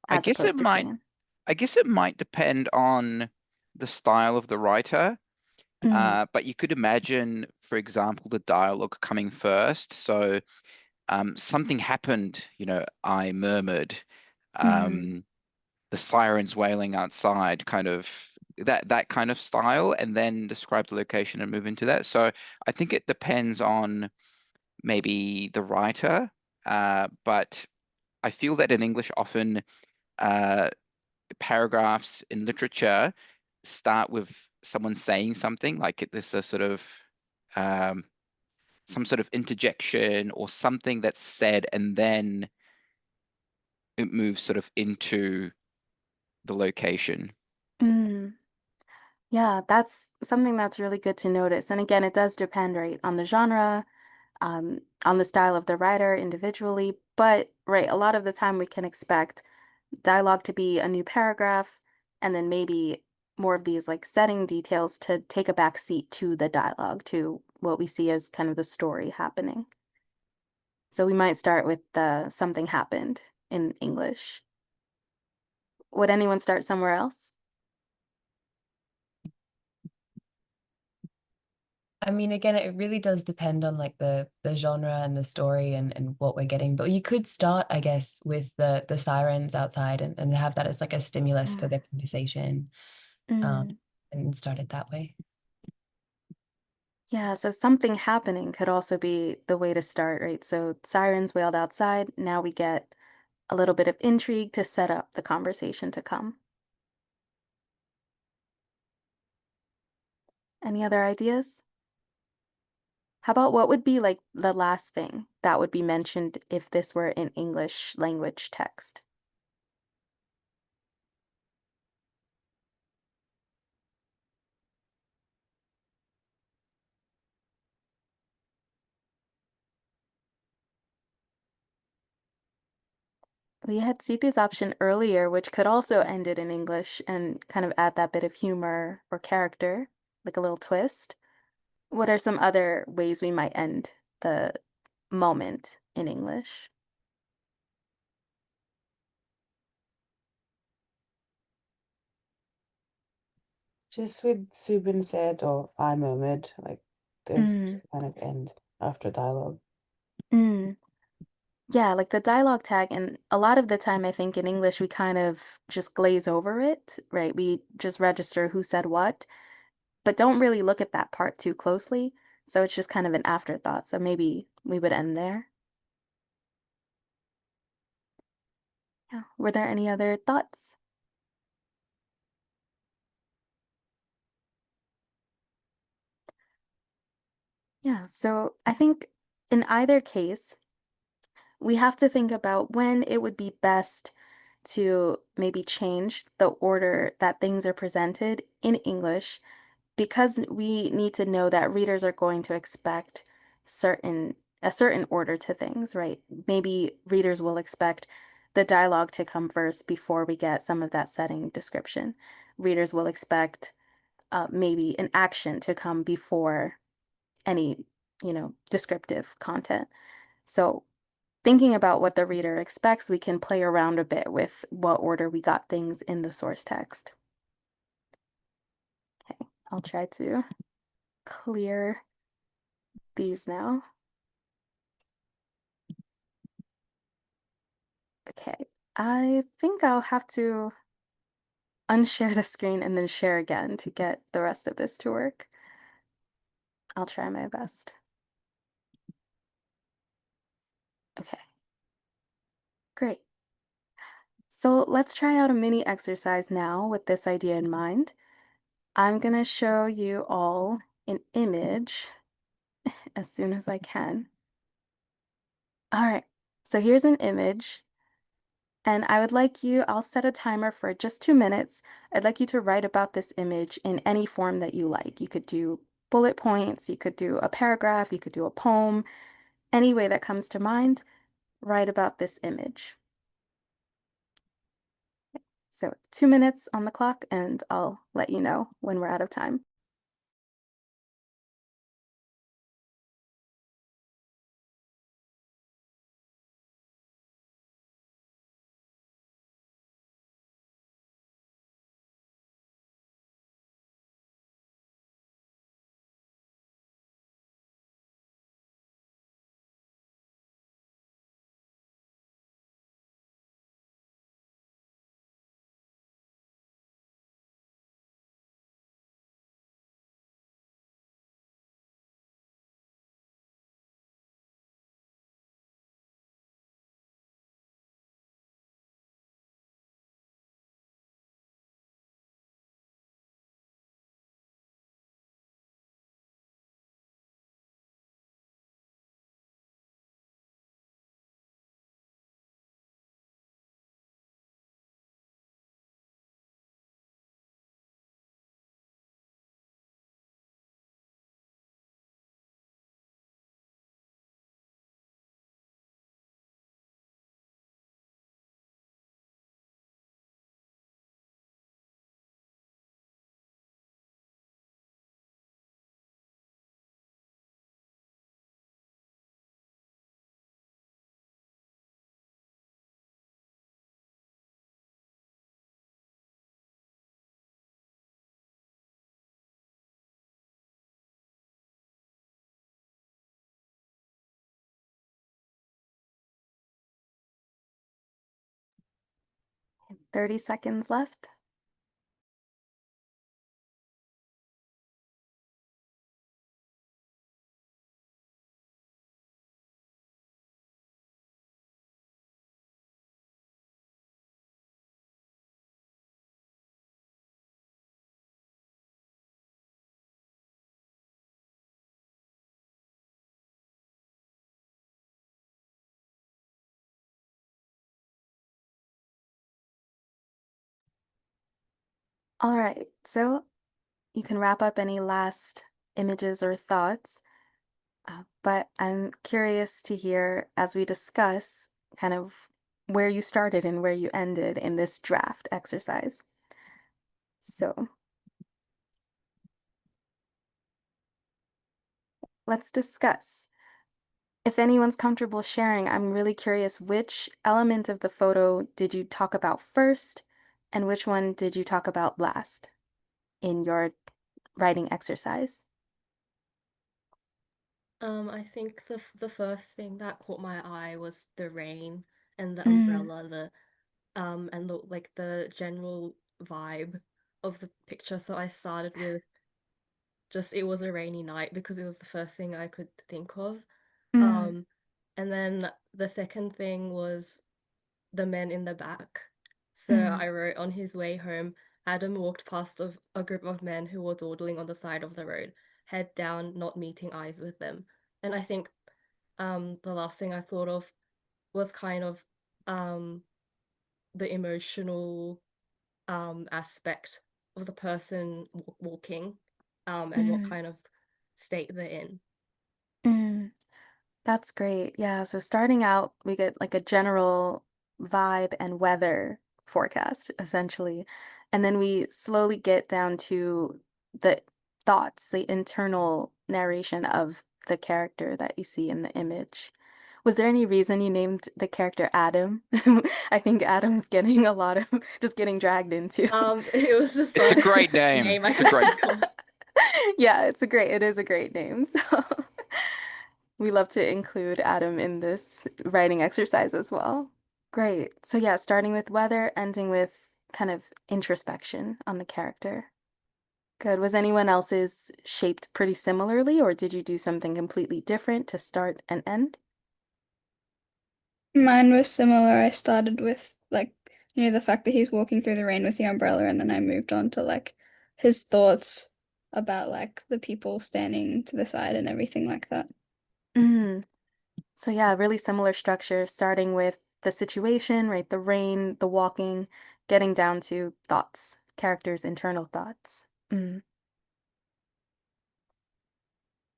I as guess it opposed to might Korean. I guess it might depend on the style of the writer. Mm, But you could imagine, for example, the dialogue coming first. So something happened, I murmured, mm, the sirens wailing outside, kind of that kind of style, and then describe the location and move into that. So I think it depends on maybe the writer, but I feel that in English often uh, paragraphs in literature start with someone saying something, like there's a sort of um, some sort of interjection or something that's said, and then it moves sort of into the location. mm. Yeah, that's something that's really good to notice. And again, it does depend, right, on the genre, on the style of the writer individually. But, right, a lot of the time we can expect dialogue to be a new paragraph, and then maybe more of these like setting details to take a back seat to the dialogue, to what we see as kind of the story happening. So we might start with the something happened in English. Would anyone start somewhere else? I mean, again, it really does depend on like the genre and the story and what we're getting. But you could start, I guess, with the sirens outside and have that as like a stimulus for Mm, the conversation, um, mm. and start it that way. Yeah, so something happening could also be the way to start, right? So sirens wailed outside. Now we get a little bit of intrigue to set up the conversation to come. Any other ideas? How about what would be like the last thing that would be mentioned if this were an English language text? We had Seethi's option earlier, which could also end it in English and kind of add that bit of humor or character, like a little twist. What are some other ways we might end the moment in English? Just with Subin said or I murmured, like there's Mm, kind of end after dialogue. mm. Yeah, like the dialogue tag, and a lot of the time I think in English we kind of just glaze over it, right? We just register who said what, but don't really look at that part too closely. So it's just kind of an afterthought. So maybe we would end there. Yeah. Were there any other thoughts? Yeah. So I think in either case, we have to think about when it would be best to maybe change the order that things are presented in English because we need to know that readers are going to expect certain a certain order to things, right? Maybe readers will expect the dialogue to come first before we get some of that setting description. Readers will expect maybe an action to come before any, descriptive content. So thinking about what the reader expects, we can play around a bit with what order we got things in the source text. Okay, I'll try to clear these now. Okay, I think I'll have to unshare the screen and then share again to get the rest of this to work. I'll try my best. Okay, great. So let's try out a mini exercise now with this idea in mind. I'm gonna show you all an image as soon as I can. All right, so here's an image. And I would like you, I'll set a timer for just 2 minutes. I'd like you to write about this image in any form that you like. You could do bullet points, you could do a paragraph, you could do a poem, any way that comes to mind, write about this image. So 2 minutes on the clock, and I'll let you know when we're out of time. Okay, 30 seconds left. All right, so you can wrap up any last images or thoughts, but I'm curious to hear as we discuss kind of where you started and where you ended in this draft exercise. So let's discuss. If anyone's comfortable sharing, I'm really curious which element of the photo did you talk about first and which one did you talk about last in your writing exercise? I think the first thing that caught my eye was the rain and the Mm, umbrella, and the like the general vibe of the picture. So I started with just it was a rainy night because it was the first thing I could think of. mm, Um, and then the second thing was the men in the back. So mm, I wrote on his way home, Adam walked past a group of men who were dawdling on the side of the road, head down, not meeting eyes with them. And I think the last thing I thought of was kind of um the emotional aspect of the person walking and what mm, kind of state they're in. mm. That's great. Yeah, so starting out, we get like a general vibe and weather forecast, essentially. And then we slowly get down to the thoughts, the internal narration of the character that you see in the image. Was there any reason you named the character Adam? I think Adam's getting a lot of just getting dragged into. It was the It's a first great name. name I It's a could great. think of. Yeah, it is a great name. So we love to include Adam in this writing exercise as well. Great. So yeah, starting with weather, ending with kind of introspection on the character. Good. Was anyone else's shaped pretty similarly, or did you do something completely different to start and end? Mine was similar. I started with like, the fact that he's walking through the rain with the umbrella, and then I moved on to like his thoughts about like the people standing to the side and everything like that. Mm. So yeah, really similar structure, starting with the situation, right? The rain, the walking, getting down to thoughts, characters' internal thoughts. Mm.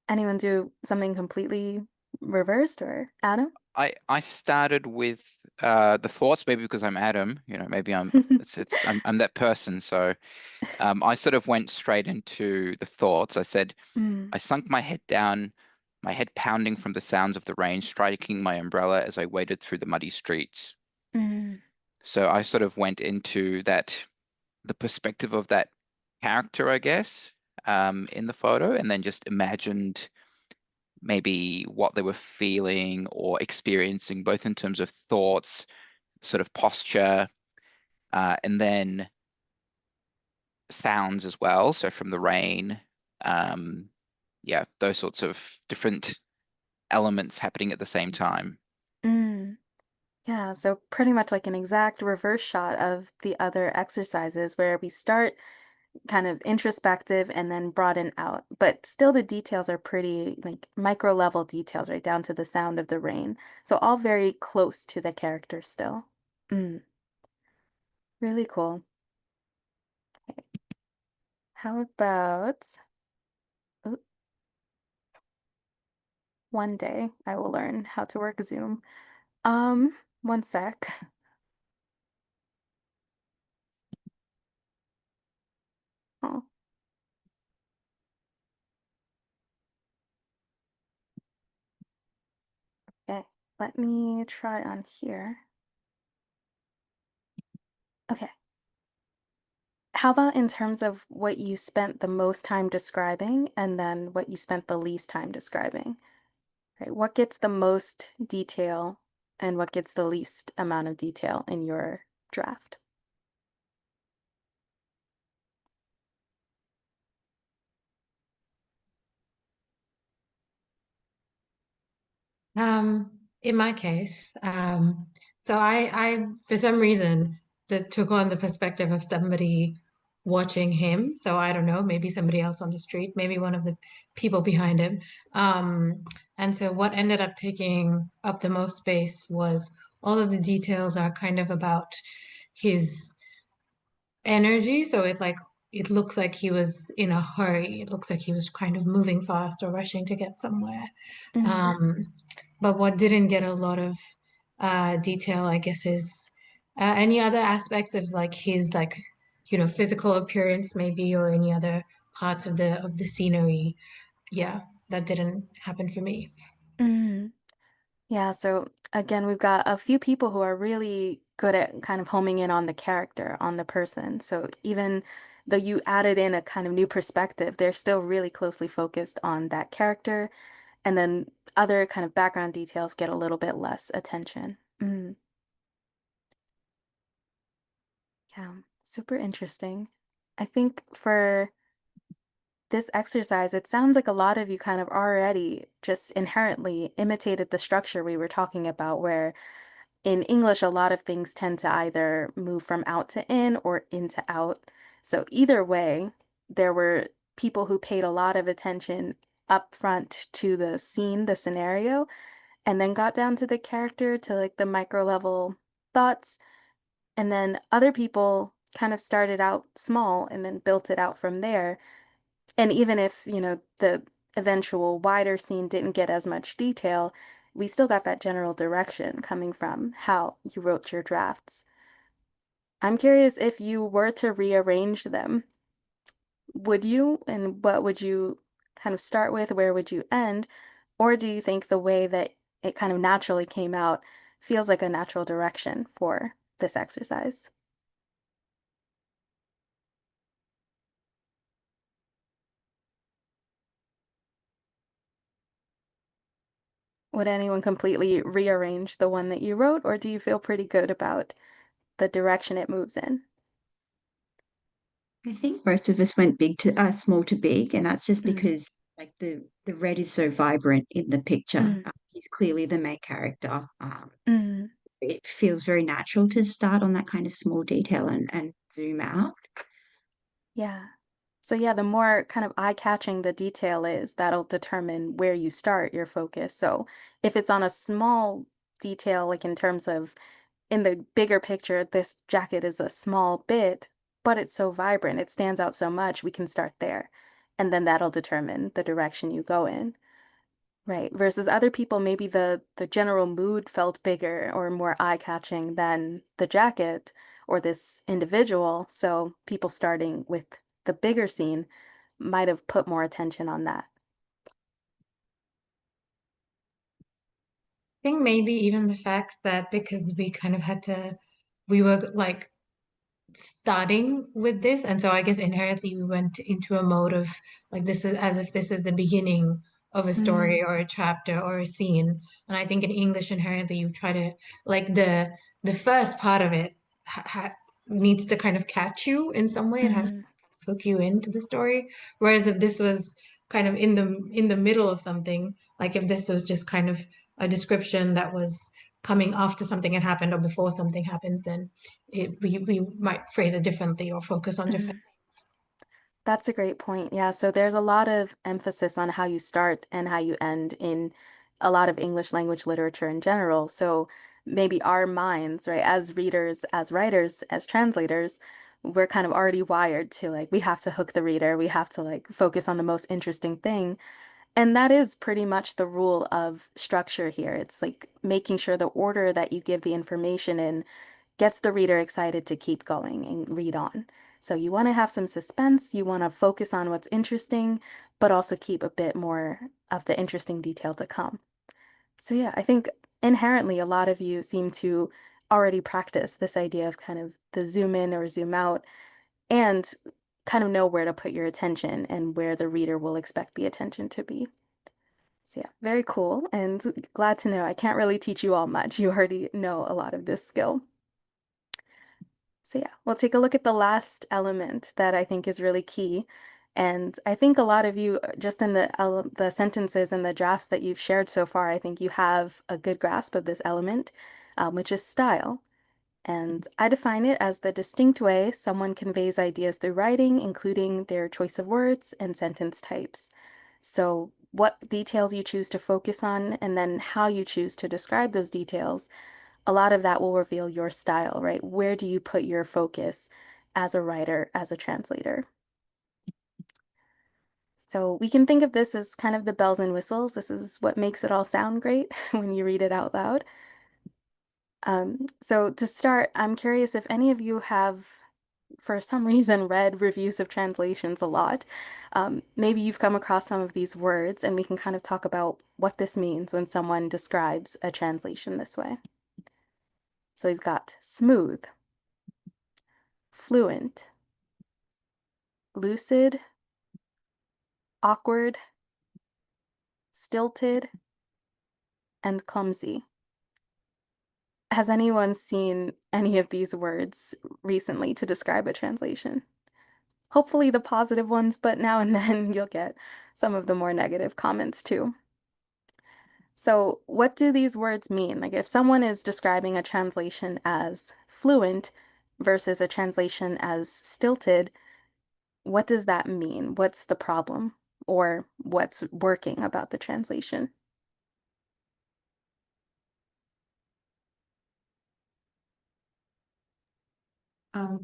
Anyone do something completely reversed, or Adam? I started with the thoughts, maybe because I'm Adam, maybe I'm that person. So I sort of went straight into the thoughts. I said, Mm, I sunk my head down, my head pounding from the sounds of the rain, striking my umbrella as I waded through the muddy streets. mm, So I sort of went into the perspective of that character, I guess, in the photo, and then just imagined maybe what they were feeling or experiencing, both in terms of thoughts, sort of posture, and then sounds as well. So from the rain, yeah, those sorts of different elements happening at the same time. mm. Yeah, so pretty much like an exact reverse shot of the other exercises where we start kind of introspective and then broaden out. But still the details are pretty like micro level details, right down to the sound of the rain. So all very close to the character still. Mm, really cool. Okay. How about ooh, one day I will learn how to work Zoom. One sec. Oh, okay. Let me try on here. Okay. How about in terms of what you spent the most time describing and then what you spent the least time describing? Right? What gets the most detail and what gets the least amount of detail in your draft? In my case, so I for some reason that took on the perspective of somebody watching him. So I don't know, maybe somebody else on the street, maybe one of the people behind him. Um, and so what ended up taking up the most space was all of the details are kind of about his energy. So it looks like he was in a hurry. It looks like he was kind of moving fast or rushing to get somewhere. Mm, But what didn't get a lot of detail, I guess, is any other aspects of like his physical appearance maybe or any other parts of the scenery. Yeah, that didn't happen for me. mm. Yeah, so again, we've got a few people who are really good at kind of homing in on the character, on the person. So even though you added in a kind of new perspective, they're still really closely focused on that character. And then other kind of background details get a little bit less attention. Mm, yeah, super interesting. I think for this exercise, it sounds like a lot of you kind of already just inherently imitated the structure we were talking about, where in English, a lot of things tend to either move from out to in or in to out. So either way, there were people who paid a lot of attention up front to the scene, the scenario, and then got down to the character, to like the micro level thoughts. And then other people kind of started out small and then built it out from there. And even if, the eventual wider scene didn't get as much detail, we still got that general direction coming from how you wrote your drafts. I'm curious if you were to rearrange them, would you? And what would you kind of start with? Where would you end? Or do you think the way that it kind of naturally came out feels like a natural direction for this exercise? Would anyone completely rearrange the one that you wrote, or do you feel pretty good about the direction it moves in? I think most of us went small to big, and that's just Mm. because like the red is so vibrant in the picture. Mm. He's clearly the main character. Mm. It feels very natural to start on that kind of small detail and zoom out. Yeah. So yeah, the more kind of eye-catching the detail is, that'll determine where you start your focus. So if it's on a small detail, like in terms of in the bigger picture, this jacket is a small bit, but it's so vibrant, it stands out so much, we can start there. And then that'll determine the direction you go in. Right. Versus other people, maybe the general mood felt bigger or more eye-catching than the jacket or this individual. So people starting with the bigger scene might have put more attention on that. I think maybe even the fact that because we kind of we were like starting with this, and so I guess inherently we went into a mode of like this is as if this is the beginning of a story or a chapter or a scene. And I think in English inherently you try to like the first part of it needs to kind of catch you in some way. It has to Mm. hook you into the story. Whereas if this was kind of in the middle of something, like if this was just kind of a description that was coming after something had happened or before something happens, then we might phrase it differently or focus on different. Mm. That's a great point. Yeah, so there's a lot of emphasis on how you start and how you end in a lot of English language literature in general. So maybe our minds, right, as readers, as writers, as translators, we're kind of already wired to like, we have to hook the reader, we have to like focus on the most interesting thing. And that is pretty much the rule of structure here. It's like making sure the order that you give the information in gets the reader excited to keep going and read on. So you want to have some suspense, you want to focus on what's interesting, but also keep a bit more of the interesting detail to come. So yeah, I think inherently a lot of you seem to already practice this idea of kind of the zoom in or zoom out and kind of know where to put your attention and where the reader will expect the attention to be. So yeah, very cool and glad to know. I can't really teach you all much. You already know a lot of this skill. So yeah, we'll take a look at the last element that I think is really key. And I think a lot of you, just in the sentences and the drafts that you've shared so far, I think you have a good grasp of this element, which is style. And I define it as the distinct way someone conveys ideas through writing, including their choice of words and sentence types. So what details you choose to focus on, and then how you choose to describe those details, a lot of that will reveal your style, right? Where do you put your focus as a writer, as a translator? So we can think of this as kind of the bells and whistles. This is what makes it all sound great when you read it out loud. So to start, I'm curious if any of you have, for some reason, read reviews of translations a lot. Maybe you've come across some of these words, and we can kind of talk about what this means when someone describes a translation this way. So we've got smooth, fluent, lucid, awkward, stilted, and clumsy. Has anyone seen any of these words recently to describe a translation? Hopefully the positive ones, but now and then you'll get some of the more negative comments too. So what do these words mean? Like if someone is describing a translation as fluent versus a translation as stilted, what does that mean? What's the problem? Or what's working about the translation?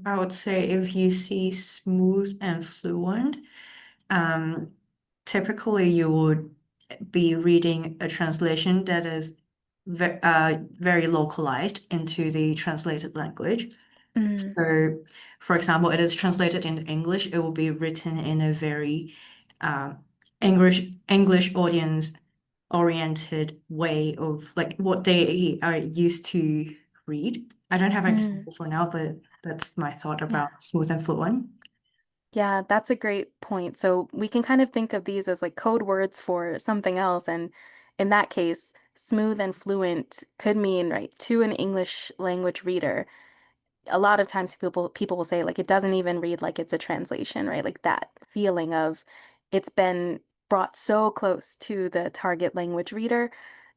I would say if you see smooth and fluent, typically you would be reading a translation that is very localized into the translated language. Mm. So, for example, it is translated into English. It will be written in a very uh, English audience oriented way of like what they are used to read. I don't have an Mm. example for now, but that's my thought Yeah. about smooth and fluent. Yeah, that's a great point. So we can kind of think of these as like code words for something else. And in that case, smooth and fluent could mean, right, to an English language reader, a lot of times people will say like it doesn't even read like it's a translation, right? Like that feeling of it's been brought so close to the target language reader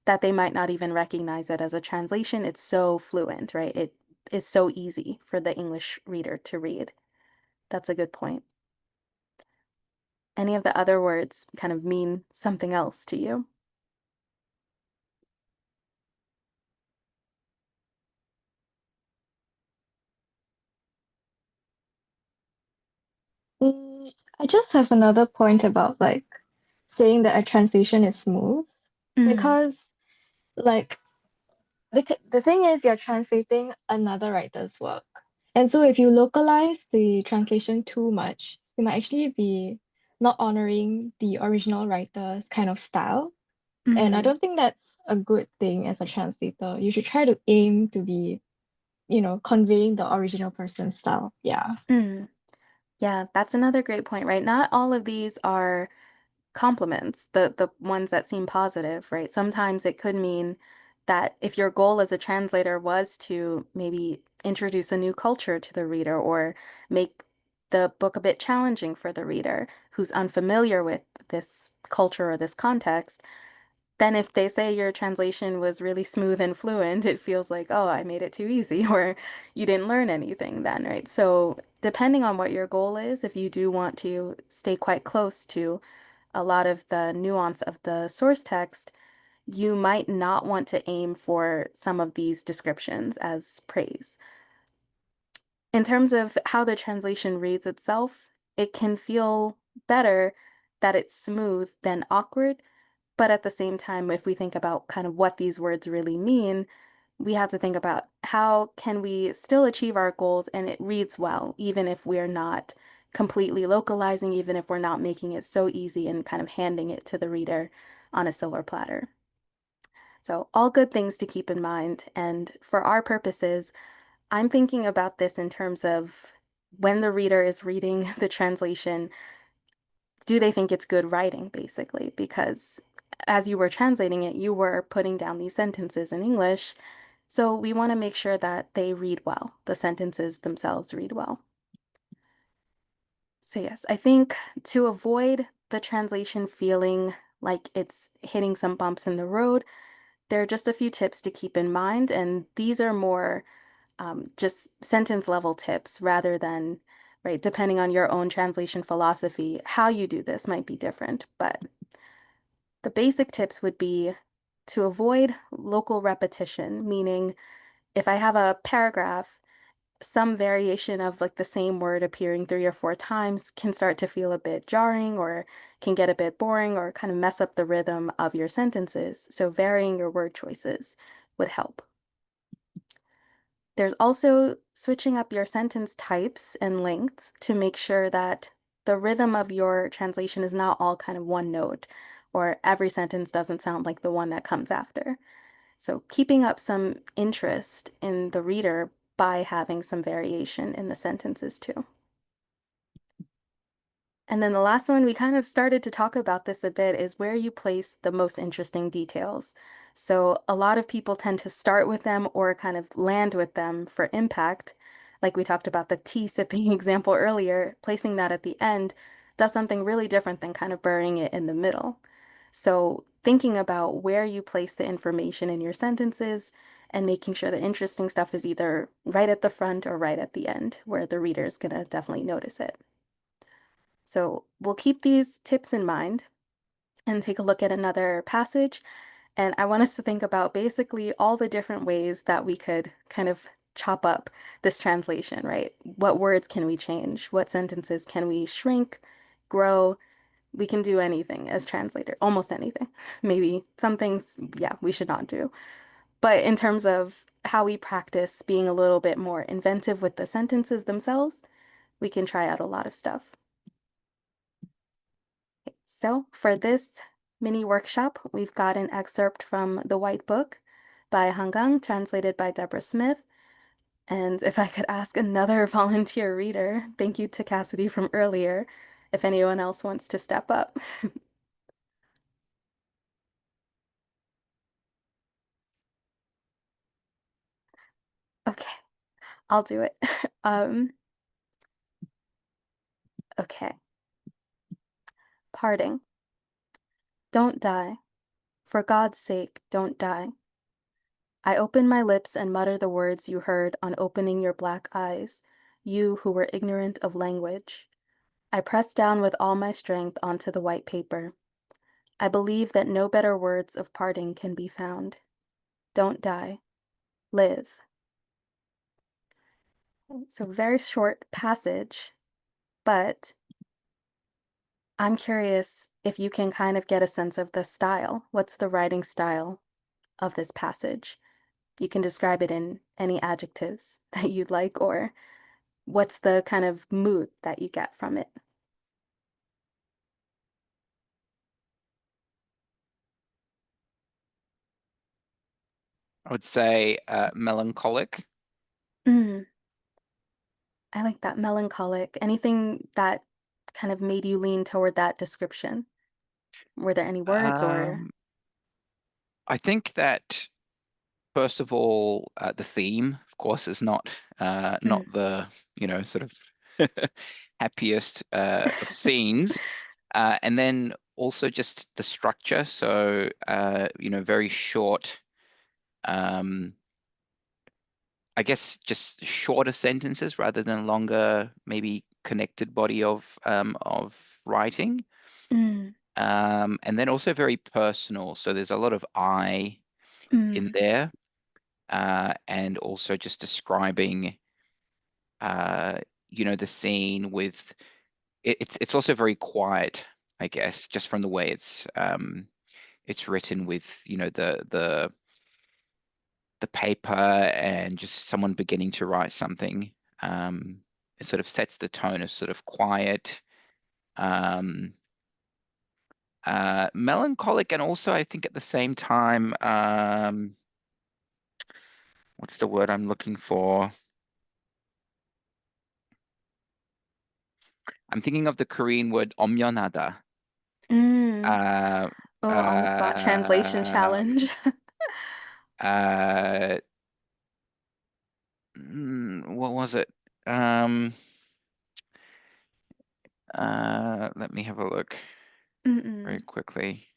that they might not even recognize it as a translation. It's so fluent, right? It is so easy for the English reader to read. That's a good point. Any of the other words kind of mean something else to you? I just have another point about like saying that a translation is smooth because like the thing is you're translating another writer's work. And so if you localize the translation too much, you might actually be not honoring the original writer's kind of style. And I don't think that's a good thing as a translator. You should try to aim to be, conveying the original person's style. Yeah. Yeah, that's another great point, right? Not all of these are compliments, the ones that seem positive, right? Sometimes it could mean that if your goal as a translator was to maybe introduce a new culture to the reader or make the book a bit challenging for the reader who's unfamiliar with this culture or this context, then if they say your translation was really smooth and fluent, it feels like, oh, I made it too easy, or you didn't learn anything then, right? So depending on what your goal is, if you do want to stay quite close to a lot of the nuance of the source text, you might not want to aim for some of these descriptions as praise. In terms of how the translation reads itself, it can feel better that it's smooth than awkward. But at the same time, if we think about kind of what these words really mean, we have to think about how can we still achieve our goals and it reads well, even if we're not completely localizing, even if we're not making it so easy and kind of handing it to the reader on a silver platter. So all good things to keep in mind. And for our purposes, I'm thinking about this in terms of when the reader is reading the translation, do they think it's good writing, basically? Because as you were translating it, you were putting down these sentences in English. So we want to make sure that they read well. The sentences themselves read well. So yes, I think to avoid the translation feeling like it's hitting some bumps in the road, there are just a few tips to keep in mind. And these are more just sentence level tips rather than, right, depending on your own translation philosophy, how you do this might be different. But the basic tips would be to avoid local repetition, meaning if I have a paragraph, some variation of like the same word appearing 3 or 4 times can start to feel a bit jarring or can get a bit boring or kind of mess up the rhythm of your sentences. So varying your word choices would help. There's also switching up your sentence types and lengths to make sure that the rhythm of your translation is not all kind of one note, or every sentence doesn't sound like the one that comes after. So keeping up some interest in the reader by having some variation in the sentences too. And then the last one, we kind of started to talk about this a bit, is where you place the most interesting details. So a lot of people tend to start with them or kind of land with them for impact. Like we talked about the tea sipping example earlier, placing that at the end does something really different than kind of burying it in the middle. So thinking about where you place the information in your sentences and making sure the interesting stuff is either right at the front or right at the end, where the reader is going to definitely notice it. So we'll keep these tips in mind and take a look at another passage. And I want us to think about basically all the different ways that we could kind of chop up this translation, right? What words can we change? What sentences can we shrink, grow? We can do anything as translator, almost anything. Maybe some things, yeah, we should not do. But in terms of how we practice being a little bit more inventive with the sentences themselves, we can try out a lot of stuff. So for this mini workshop, we've got an excerpt from The White Book by Han Kang, translated by Deborah Smith. And if I could ask another volunteer reader, thank you to Cassidy from earlier, if anyone else wants to step up. Okay, I'll do it. Okay. Parting. Don't die. For God's sake, don't die. I open my lips and mutter the words you heard on opening your black eyes, you who were ignorant of language. I press down with all my strength onto the white paper. I believe that no better words of parting can be found. Don't die. Live. So very short passage, but I'm curious if you can kind of get a sense of the style. What's the writing style of this passage? You can describe it in any adjectives that you'd like, or what's the kind of mood that you get from it? I would say melancholic. Mm, I like that, melancholic. Anything that kind of made you lean toward that description? Were there any words or? I think that first of all, the theme, of course, is not the sort of happiest of scenes, and then also just the structure. So very short. I guess just shorter sentences rather than longer, maybe connected body of writing. Mm, And then also very personal. So there's a lot of I in there, and also just describing, the scene with it's also very quiet, I guess, just from the way it's written with, the paper and just someone beginning to write something. It sort of sets the tone as sort of quiet, melancholic, and also I think at the same time, what's the word I'm looking for? I'm thinking of the Korean word omyeon하다. on the spot translation challenge. What was it? Let me have a look very quickly.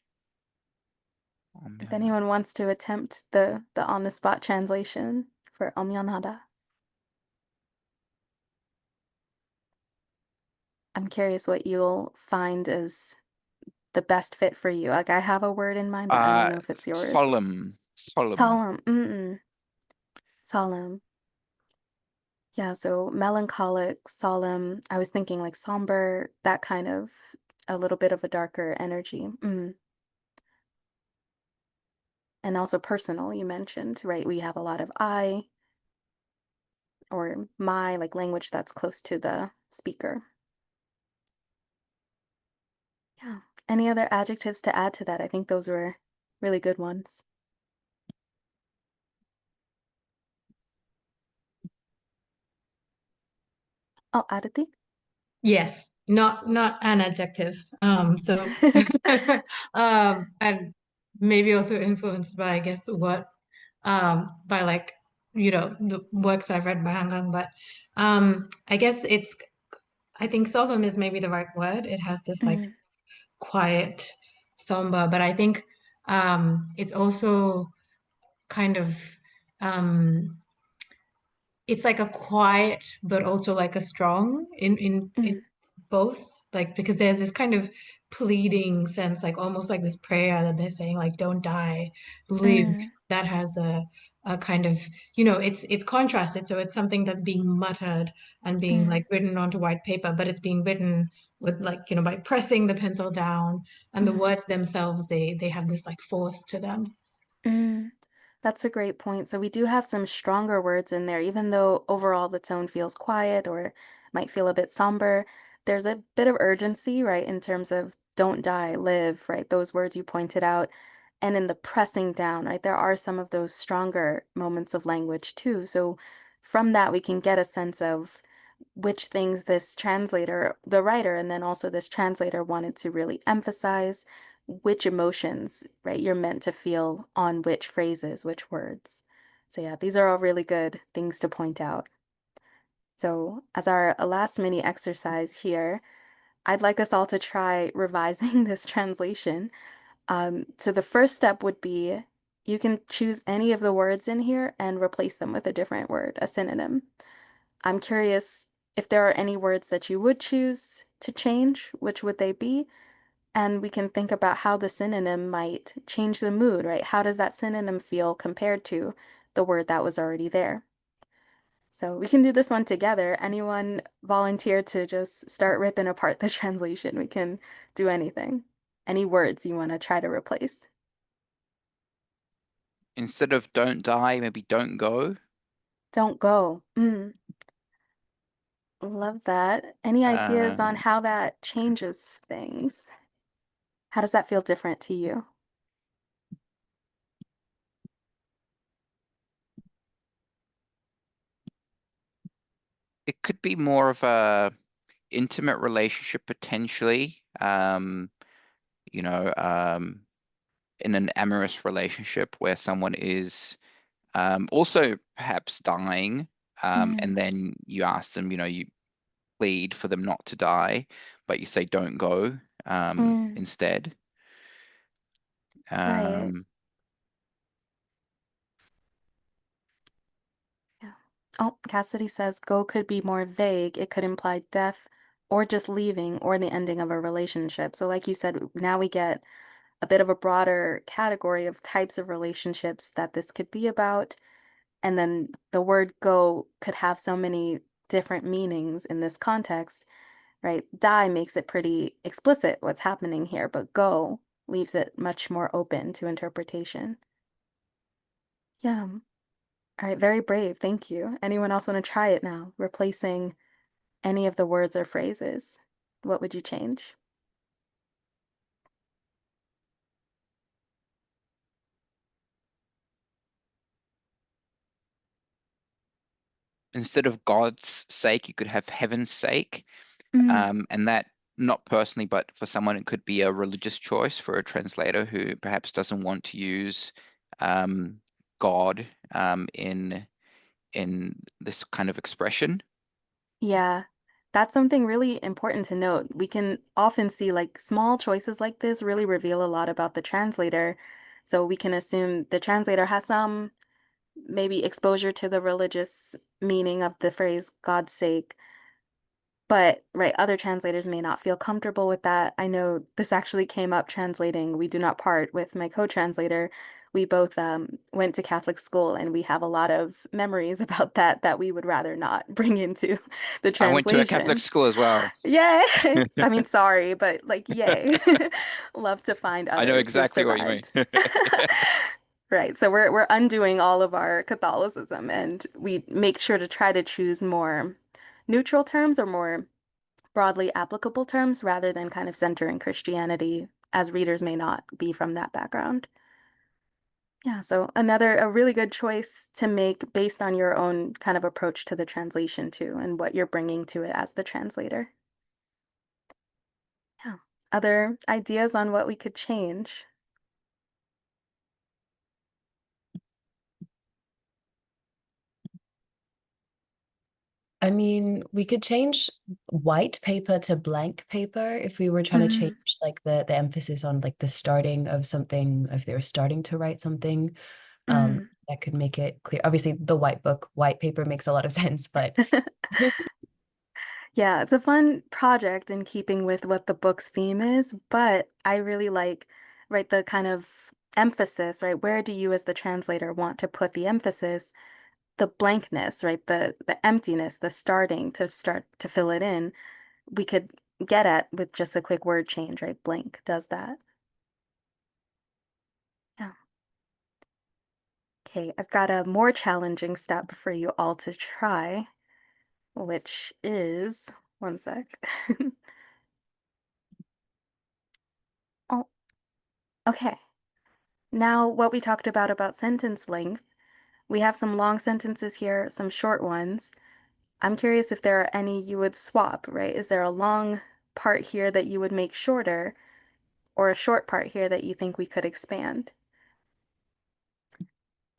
If anyone wants to attempt the on the spot translation for omyeon하다. I'm curious what you'll find is the best fit for you. Like, I have a word in mind, but I don't know if it's yours. Solemn. Solemn. Solemn. Yeah, so melancholic, solemn. I was thinking like somber, that kind of a little bit of a darker energy. And also personal, you mentioned, right? We have a lot of I or my, like language that's close to the speaker. Yeah. Any other adjectives to add to that? I think those were really good ones. Oh, Aditi? Yes, not an adjective. So and maybe also influenced by, I guess, what by like, the works I've read by Han Kang, but I guess I think solemn is maybe the right word. It has this like quiet, somber, but I think it's also kind of it's like a quiet but also like a strong in both, like, because there's this kind of pleading sense, like almost like this prayer that they're saying, like, don't die, live. That has a kind of, it's contrasted, so it's something that's being muttered and being like written onto white paper, but it's being written with, like, by pressing the pencil down, and the words themselves, they have this like force to them. That's a great point. So we do have some stronger words in there, even though overall the tone feels quiet or might feel a bit somber. There's a bit of urgency, right, in terms of don't die, live, right? Those words you pointed out. And in the pressing down, right, there are some of those stronger moments of language too. So from that, we can get a sense of which things this translator, the writer, and then also this translator wanted to really emphasize, which emotions, right, you're meant to feel on which phrases, which words. So yeah, these are all really good things to point out. So as our last mini exercise here, I'd like us all to try revising this translation. So the first step would be you can choose any of the words in here and replace them with a different word, a synonym. I'm curious if there are any words that you would choose to change, which would they be? And we can think about how the synonym might change the mood, right? How does that synonym feel compared to the word that was already there? So we can do this one together. Anyone volunteer to just start ripping apart the translation? We can do anything. Any words you want to try to replace? Instead of don't die, maybe don't go. Don't go. Love that. Any ideas on how that changes things? How does that feel different to you? It could be more of a intimate relationship potentially. You know, in an amorous relationship where someone is also perhaps dying, and then you ask them, you know, you plead for them not to die, but you say don't go instead. Right. Yeah. Oh, Cassidy says go could be more vague. It could imply death or just leaving or the ending of a relationship. So like you said, now we get a bit of a broader category of types of relationships that this could be about. And then the word go could have so many different meanings in this context, right? Die makes it pretty explicit what's happening here, but go leaves it much more open to interpretation. Yeah. All right, very brave. Thank you. Anyone else want to try it now? Replacing any of the words or phrases. What would you change? Instead of God's sake, you could have heaven's sake. And that, not personally, but for someone, it could be a religious choice for a translator who perhaps doesn't want to use God in this kind of expression. Yeah, that's something really important to note. We can often see like small choices like this really reveal a lot about the translator. So we can assume the translator has some maybe exposure to the religious meaning of the phrase God's sake. But, right, other translators may not feel comfortable with that. I know this actually came up translating We Do Not Part with my co-translator. We both went to Catholic school and we have a lot of memories about that that we would rather not bring into the I went to a Catholic translation. school as well. Yay! I mean, sorry, but like, yay. Love to find I know others who have exactly what you mean. survived. Right, so we're undoing all of our Catholicism and we make sure to try to choose more neutral terms or more broadly applicable terms rather than kind of centering Christianity, as readers may not be from that background. Yeah, so a really good choice to make based on your own kind of approach to the translation too, and what you're bringing to it as the translator. Yeah. Other ideas on what we could change? I mean, we could change white paper to blank paper if we were trying to change like the emphasis on like the starting of something, if they were starting to write something, that could make it clear. Obviously, the white book, white paper makes a lot of sense, but Yeah, it's a fun project in keeping with what the book's theme is, but I really like, right, the kind of emphasis, right? Where do you as the translator want to put the emphasis? The blankness, right? The emptiness, the starting to start to fill it in, we could get at with just a quick word change, right? Blank does that. Yeah. Okay, I've got a more challenging step for you all to try, which is, one sec. Oh, okay. Now, what we talked about sentence length, we have some long sentences here, some short ones. I'm curious if there are any you would swap, right? Is there a long part here that you would make shorter, or a short part here that you think we could expand?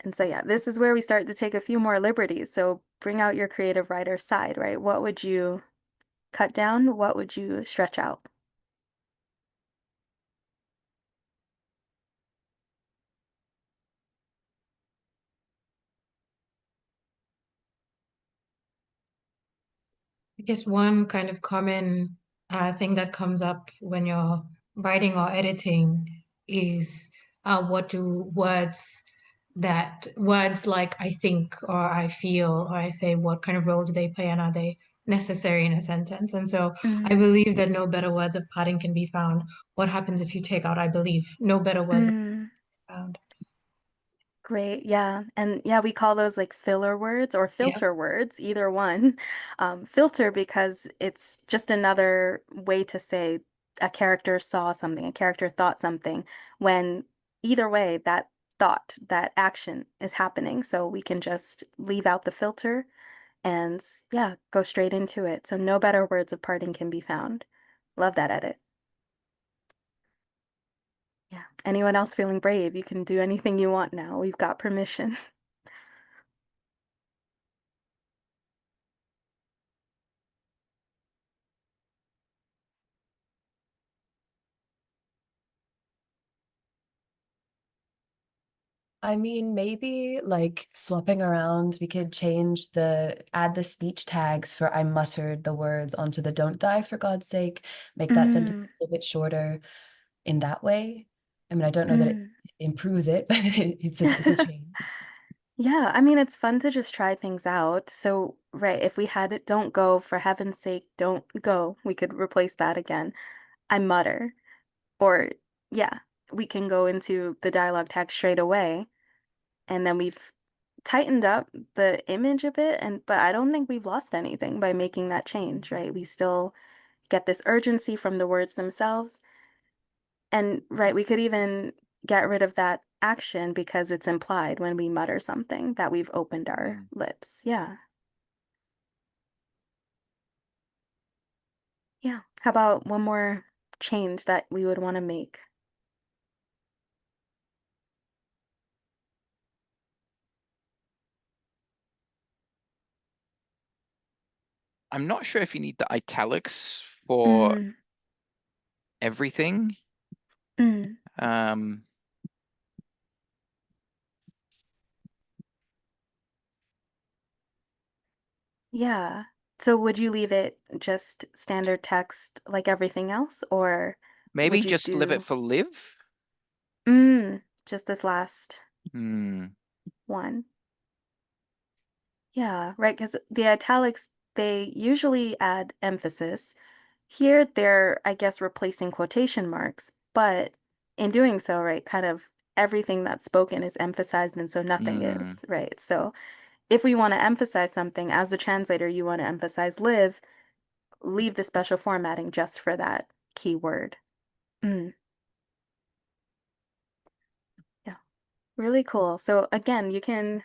And so, yeah, this is where we start to take a few more liberties. So bring out your creative writer side, right? What would you cut down? What would you stretch out? I guess one kind of common thing that comes up when you're writing or editing is what do words like I think or I feel or I say, what kind of role do they play and are they necessary in a sentence? And so I believe that no better words of parting can be found. What happens if you take out I believe? No better words can be found. Great. Yeah. And yeah, we call those like filler words or Yeah. filter words, either one. Filter because it's just another way to say a character saw something, a character thought something, when either way, that thought, that action is happening. So we can just leave out the filter and yeah, go straight into it. So no better words of parting can be found. Love that edit. Yeah. Anyone else feeling brave? You can do anything you want now. We've got permission. I mean, maybe like swapping around, we could add the speech tags for I muttered the words onto the don't die for God's sake, make that sentence a little bit shorter in that way. I mean, I don't know that it improves it, but it's a change. Yeah, I mean, it's fun to just try things out. So, right, if we had it, don't go, for heaven's sake, don't go, we could replace that again. I mutter. Or, yeah, we can go into the dialogue tag straight away. And then we've tightened up the image a bit, but I don't think we've lost anything by making that change, right? We still get this urgency from the words themselves. And, right, we could even get rid of that action because it's implied when we mutter something that we've opened our lips. Yeah. Yeah. How about one more change that we would want to make? I'm not sure if you need the italics for everything. Yeah. So would you leave it just standard text like everything else, or Maybe would you just live it do for live. just this last Hmm. one? Yeah, right, because the italics, they usually add emphasis. Here, they're, I guess, replacing quotation marks, but in doing so, right, kind of everything that's spoken is emphasized, and so nothing is, right? So if we want to emphasize something, as the translator, you want to emphasize live, leave the special formatting just for that keyword. Yeah, really cool. So again, you can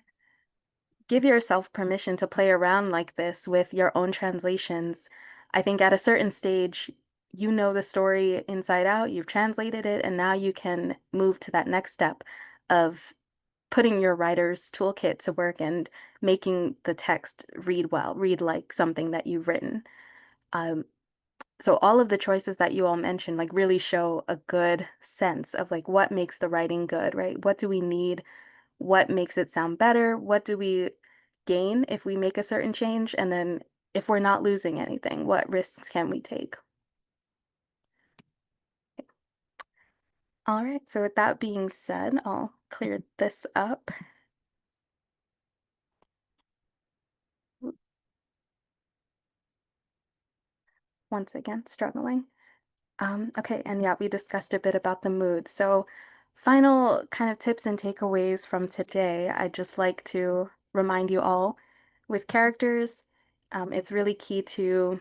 give yourself permission to play around like this with your own translations. I think at a certain stage, you know the story inside out, you've translated it, and now you can move to that next step of putting your writer's toolkit to work and making the text read well, read like something that you've written. So all of the choices that you all mentioned like really show a good sense of like what makes the writing good, right? What do we need? What makes it sound better? What do we gain if we make a certain change? And then if we're not losing anything, what risks can we take? All right, so with that being said, I'll clear this up. Once again, struggling. Okay, and yeah, we discussed a bit about the mood. So final kind of tips and takeaways from today, I'd just like to remind you all with characters, it's really key to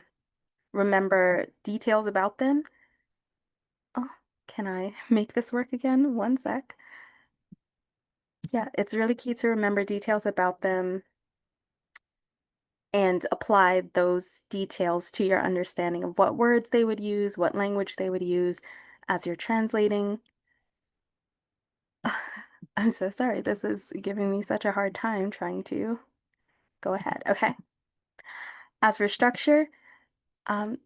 remember details about them. Oh, can I make this work again? One sec. Yeah, it's really key to remember details about them and apply those details to your understanding of what words they would use, what language they would use as you're translating. I'm so sorry. This is giving me such a hard time trying to go ahead. Okay. As for structure, um,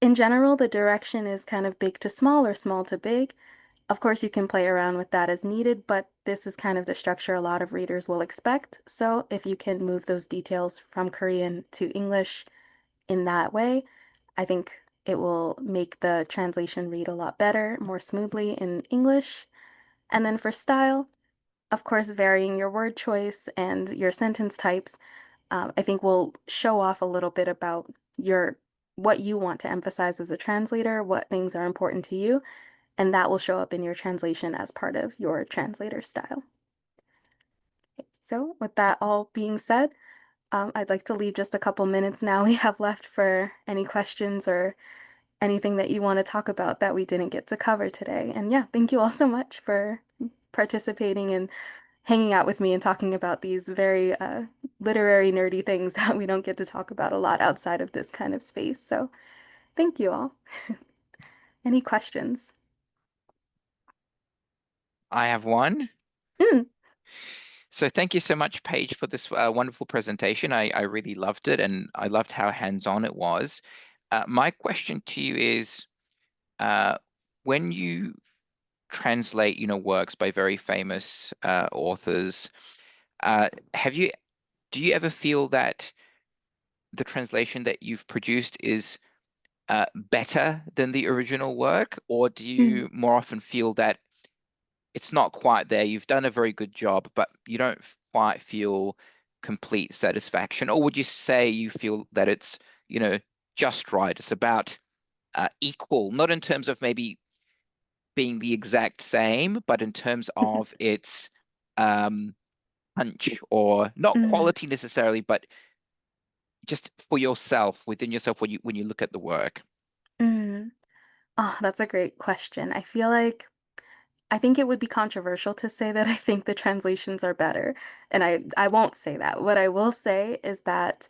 in general, the direction is kind of big to small or small to big. Of course, you can play around with that as needed, but this is kind of the structure a lot of readers will expect. So if you can move those details from Korean to English in that way, I think it will make the translation read a lot better, more smoothly in English. And then for style, of course, varying your word choice and your sentence types, I think will show off a little bit about your what you want to emphasize as a translator, what things are important to you, and that will show up in your translation as part of your translator style. So with that all being said, I'd like to leave just a couple minutes now we have left for any questions or anything that you want to talk about that we didn't get to cover today. And yeah, thank you all so much for participating and hanging out with me and talking about these very literary nerdy things that we don't get to talk about a lot outside of this kind of space. So thank you all. Any questions? I have one. Mm. So thank you so much, Paige, for this wonderful presentation. I really loved it, and I loved how hands-on it was. My question to you is, when you translate, works by very famous authors, do you ever feel that the translation that you've produced is better than the original work, or do you more often feel that it's not quite there? You've done a very good job, but you don't quite feel complete satisfaction? Or would you say you feel that it's, just right? It's about equal, not in terms of maybe being the exact same, but in terms of its punch, or not quality necessarily, but just for yourself, within yourself, when you look at the work. Oh, that's a great question. I think it would be controversial to say that I think the translations are better, and I won't say that. What I will say is that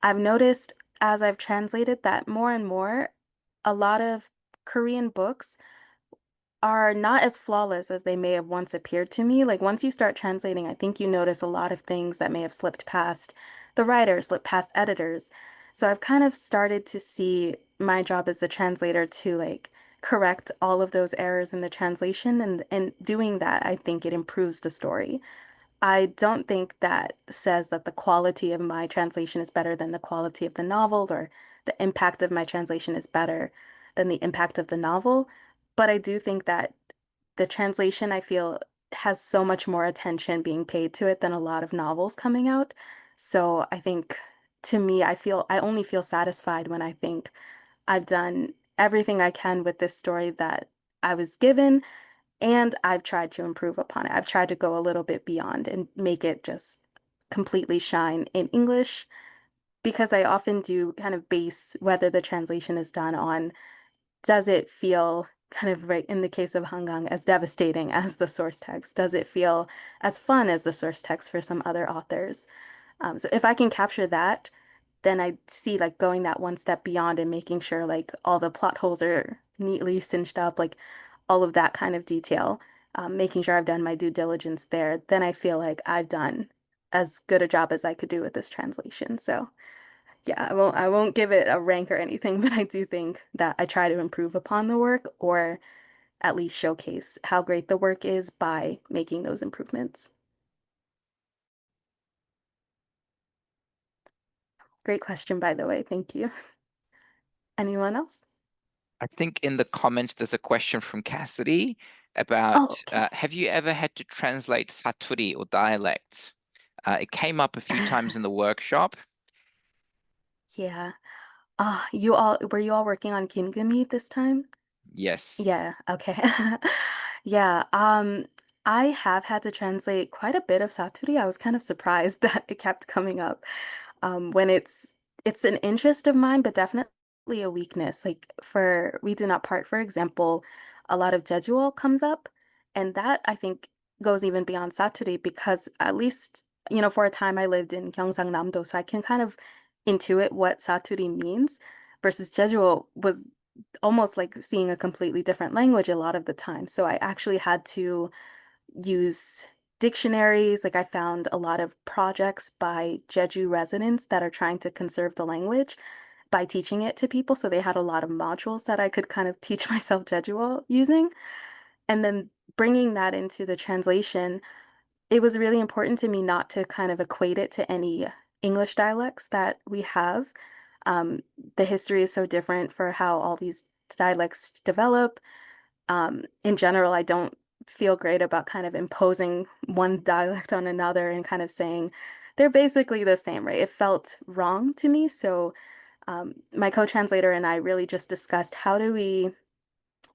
I've noticed as I've translated that more and more, a lot of Korean books are not as flawless as they may have once appeared to me. Like once you start translating, I think you notice a lot of things that may have slipped past the writers, slipped past editors. So I've kind of started to see my job as the translator to like correct all of those errors in the translation, and doing that, I think it improves the story. I don't think that says that the quality of my translation is better than the quality of the novel, or the impact of my translation is better than the impact of the novel. But I do think that the translation, I feel, has so much more attention being paid to it than a lot of novels coming out. So I think to me, I only feel satisfied when I think I've done everything I can with this story that I was given, and I've tried to improve upon it. I've tried to go a little bit beyond and make it just completely shine in English, because I often do kind of base whether the translation is done on, does it feel kind of, right in the case of Han Kang, as devastating as the source text? Does it feel as fun as the source text for some other authors? So if I can capture that, then I see like going that one step beyond and making sure like all the plot holes are neatly cinched up, like all of that kind of detail, making sure I've done my due diligence there, then I feel like I've done as good a job as I could do with this translation. So yeah, I won't give it a rank or anything, but I do think that I try to improve upon the work, or at least showcase how great the work is by making those improvements. Great question, by the way. Thank you. Anyone else? I think in the comments there's a question from Cassidy Oh, about okay. have you ever had to translate Saturi or dialects? It came up a few times in the workshop. Yeah. Were you all working on Kingami this time? Yes. Yeah, okay. Yeah, I have had to translate quite a bit of Saturi. I was kind of surprised that it kept coming up. When it's an interest of mine, but definitely a weakness. Like for We Do Not Part, for example, a lot of Jejual comes up, and that I think goes even beyond Saturi, because at least, for a time I lived in Gyeongsangnam-do, so I can kind of intuit what Saturi means, versus Jejual was almost like seeing a completely different language a lot of the time. So I actually had to use dictionaries. Like I found a lot of projects by Jeju residents that are trying to conserve the language by teaching it to people. So they had a lot of modules that I could kind of teach myself Jeju using. And then bringing that into the translation, it was really important to me not to kind of equate it to any English dialects that we have. The history is so different for how all these dialects develop. In general, I don't feel great about kind of imposing one dialect on another and kind of saying they're basically the same, right? It felt wrong to me. So my co-translator and I really just discussed how do we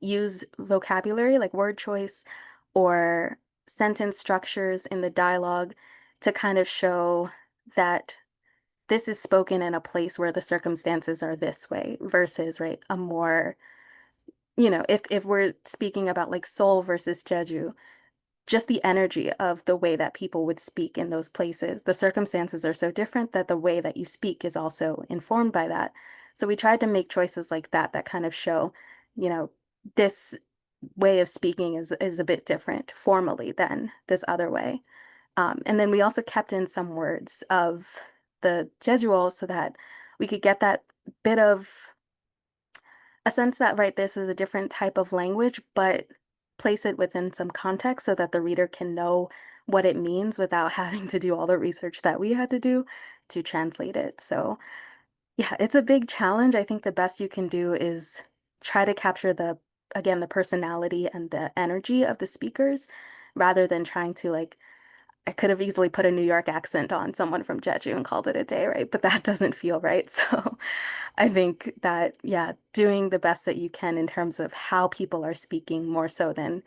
use vocabulary like word choice or sentence structures in the dialogue to kind of show that this is spoken in a place where the circumstances are this way versus, right, a more, if we're speaking about like Seoul versus Jeju, just the energy of the way that people would speak in those places. The circumstances are so different that the way that you speak is also informed by that. So we tried to make choices like that that kind of show, you know, this way of speaking is a bit different formally than this other way. And then we also kept in some words of the Jejuol so that we could get that bit of a sense that, right, this is a different type of language, but place it within some context so that the reader can know what it means without having to do all the research that we had to do to translate it. So, yeah, it's a big challenge. I think the best you can do is try to capture again, the personality and the energy of the speakers rather than trying to like I could have easily put a New York accent on someone from Jeju and called it a day, right? But that doesn't feel right. So I think that, yeah, doing the best that you can in terms of how people are speaking more so than,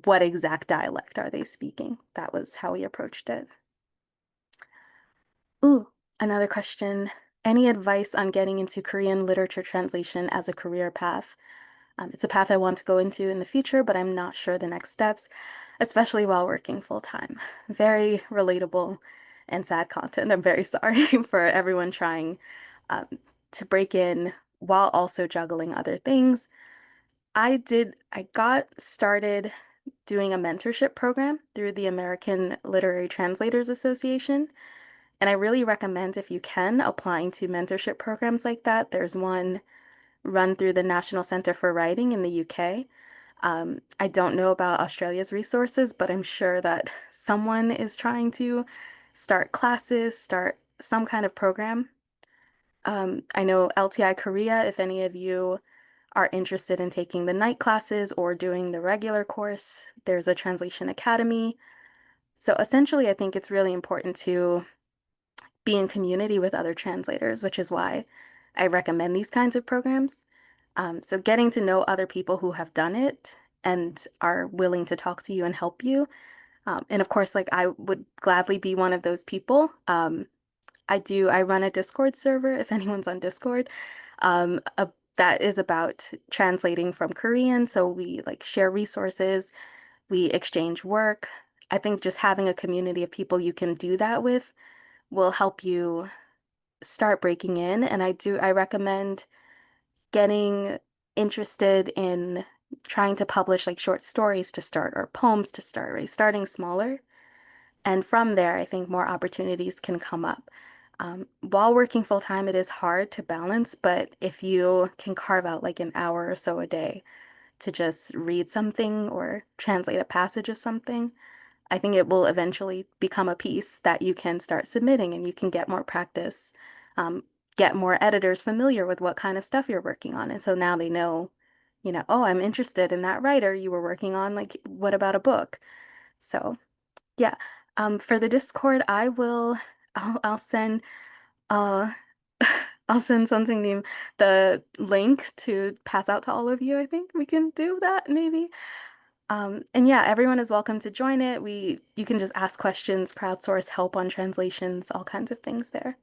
what exact dialect are they speaking? That was how we approached it. Ooh, another question. Any advice on getting into Korean literature translation as a career path? It's a path I want to go into in the future, but I'm not sure the next steps, especially while working full time. Very relatable and sad content. I'm very sorry for everyone trying um, to break in while also juggling other things. I got started doing a mentorship program through the American Literary Translators Association. And I really recommend, if you can, applying to mentorship programs like that. There's one run through the National Center for Writing in the UK. I don't know about Australia's resources, but I'm sure that someone is trying to start classes, start some kind of program. I know LTI Korea, if any of you are interested in taking the night classes or doing the regular course, there's a translation academy. So essentially, I think it's really important to be in community with other translators, which is why I recommend these kinds of programs. So getting to know other people who have done it and are willing to talk to you and help you. And of course, like I would gladly be one of those people. I run a Discord server if anyone's on Discord. That is about translating from Korean. So we like share resources, we exchange work. I think just having a community of people you can do that with will help you start breaking in. And I recommend getting interested in trying to publish like short stories to start or poems to start, right? Starting smaller. And from there, I think more opportunities can come up. While working full time, it is hard to balance, but if you can carve out like an hour or so a day to just read something or translate a passage of something, I think it will eventually become a piece that you can start submitting and you can get more practice, get more editors familiar with what kind of stuff you're working on. And so now they know, oh, I'm interested in that writer you were working on. Like, what about a book? So, yeah. For the Discord, I'll send, uh, I'll send something new, the link to pass out to all of you. I think we can do that maybe. And yeah, everyone is welcome to join it. You can just ask questions, crowdsource help on translations, all kinds of things there.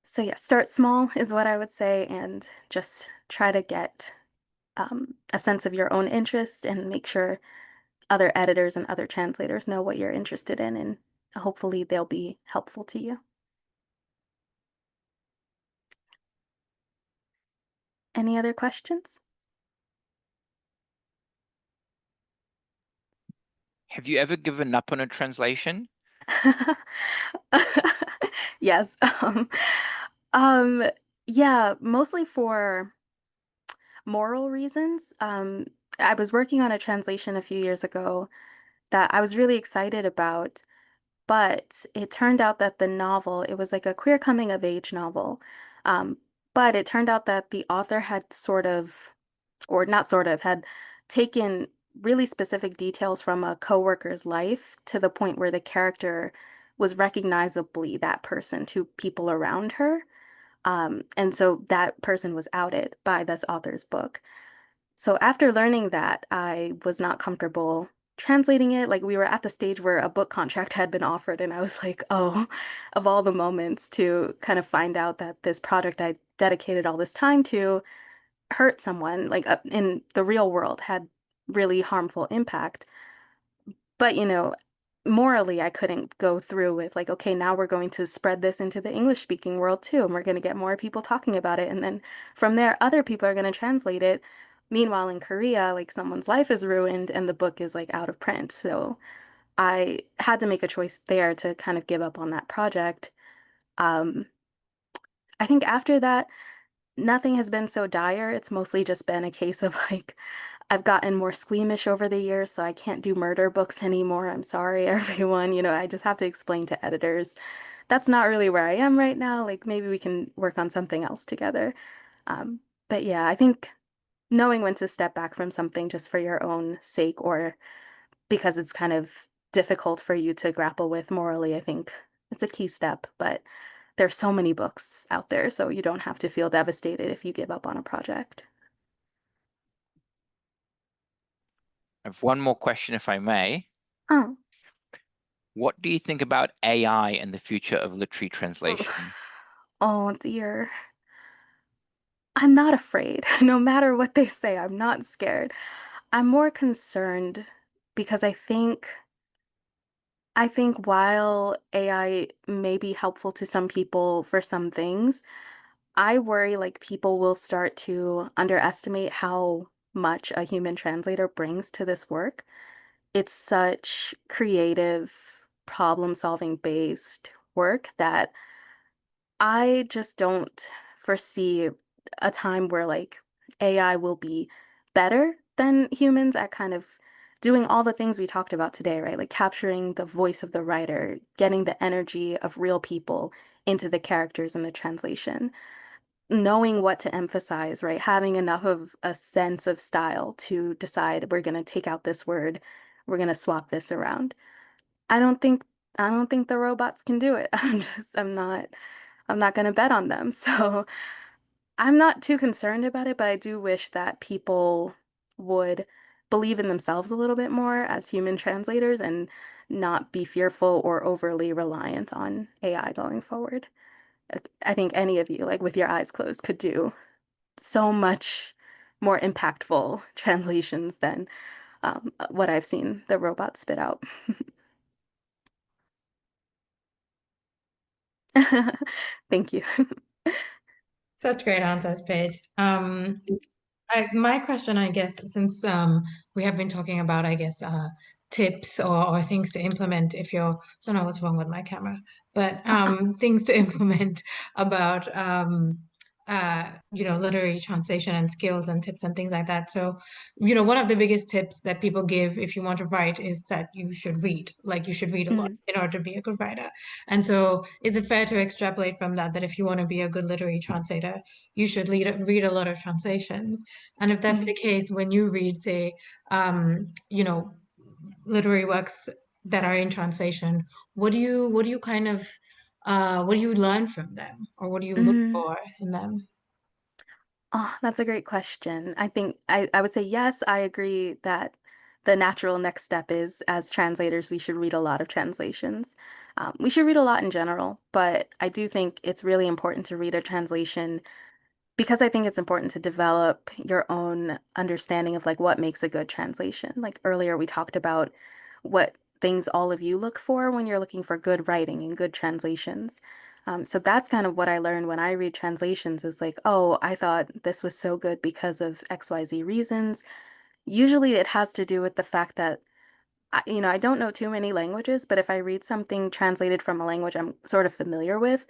So yeah, start small is what I would say, and just try to get a sense of your own interest and make sure other editors and other translators know what you're interested in, and hopefully they'll be helpful to you. Any other questions? Have you ever given up on a translation? Yes. Um, yeah, mostly for moral reasons. I was working on a translation a few years ago that I was really excited about, but it turned out that the novel, it was like a queer coming of age novel. Um, but it turned out that the author had sort of, or not sort of, had taken really specific details from a coworker's life to the point where the character was recognizably that person to people around her. And so that person was outed by this author's book. So after learning that, I was not comfortable translating it. Like we were at the stage where a book contract had been offered, and I was like, oh, of all the moments to kind of find out that this project I dedicated all this time to hurt someone, like in the real world, had really harmful impact. But, morally, I couldn't go through with like, okay, now we're going to spread this into the English speaking world too, and we're going to get more people talking about it. And then from there, other people are going to translate it. Meanwhile, in Korea, like someone's life is ruined and the book is like out of print. So I had to make a choice there to kind of give up on that project. Um, I think after that, nothing has been so dire. It's mostly just been a case of like, I've gotten more squeamish over the years, so I can't do murder books anymore. I'm sorry, everyone. I just have to explain to editors. That's not really where I am right now. Like maybe we can work on something else together. Um, but yeah, I think knowing when to step back from something just for your own sake or because it's kind of difficult for you to grapple with morally, I think it's a key step. But there's so many books out there, so you don't have to feel devastated if you give up on a project. I have one more question, if I may. Oh. What do you think about AI and the future of literary translation? Oh dear. I'm not afraid. No matter what they say, I'm not scared. I'm more concerned because I think while AI may be helpful to some people for some things, I worry like people will start to underestimate how much a human translator brings to this work. It's such creative, problem-solving based work that I just don't foresee a time where like AI will be better than humans at kind of doing all the things we talked about today, right? Like capturing the voice of the writer, getting the energy of real people into the characters in the translation, knowing what to emphasize, right? Having enough of a sense of style to decide we're going to take out this word, we're going to swap this around. I don't think I don't think the robots can do it. I'm not going to bet on them. So I'm not too concerned about it, but I do wish that people would believe in themselves a little bit more as human translators and not be fearful or overly reliant on AI going forward. I think any of you, like with your eyes closed, could do so much more impactful translations than what I've seen the robots spit out. Thank you. Such great answers, Paige. My question, I guess, since we have been talking about, I guess, tips or things to implement if you're, I don't know what's wrong with my camera, but things to implement about, literary translation and skills and tips and things like that. So, one of the biggest tips that people give if you want to write is that you should read, like you should read a lot Mhm. in order to be a good writer. And so, is it fair to extrapolate from that, that if you want to be a good literary translator, you should read a lot of translations? And if that's the Mhm. case, when you read, say, um, you know, literary works that are in translation, what do you kind of what do you learn from them, or what do you look Mhm. for in them? Oh, that's a great question. I think I would say yes, I agree that the natural next step is, as translators, we should read a lot of translations. We should read a lot in general, but I do think it's really important to read a translation because I think it's important to develop your own understanding of like what makes a good translation. Like earlier, we talked about what things all of you look for when you're looking for good writing and good translations. So that's kind of what I learned when I read translations is like, oh, I thought this was so good because of XYZ reasons. Usually it has to do with the fact that I don't know too many languages, but if I read something translated from a language I'm sort of familiar with,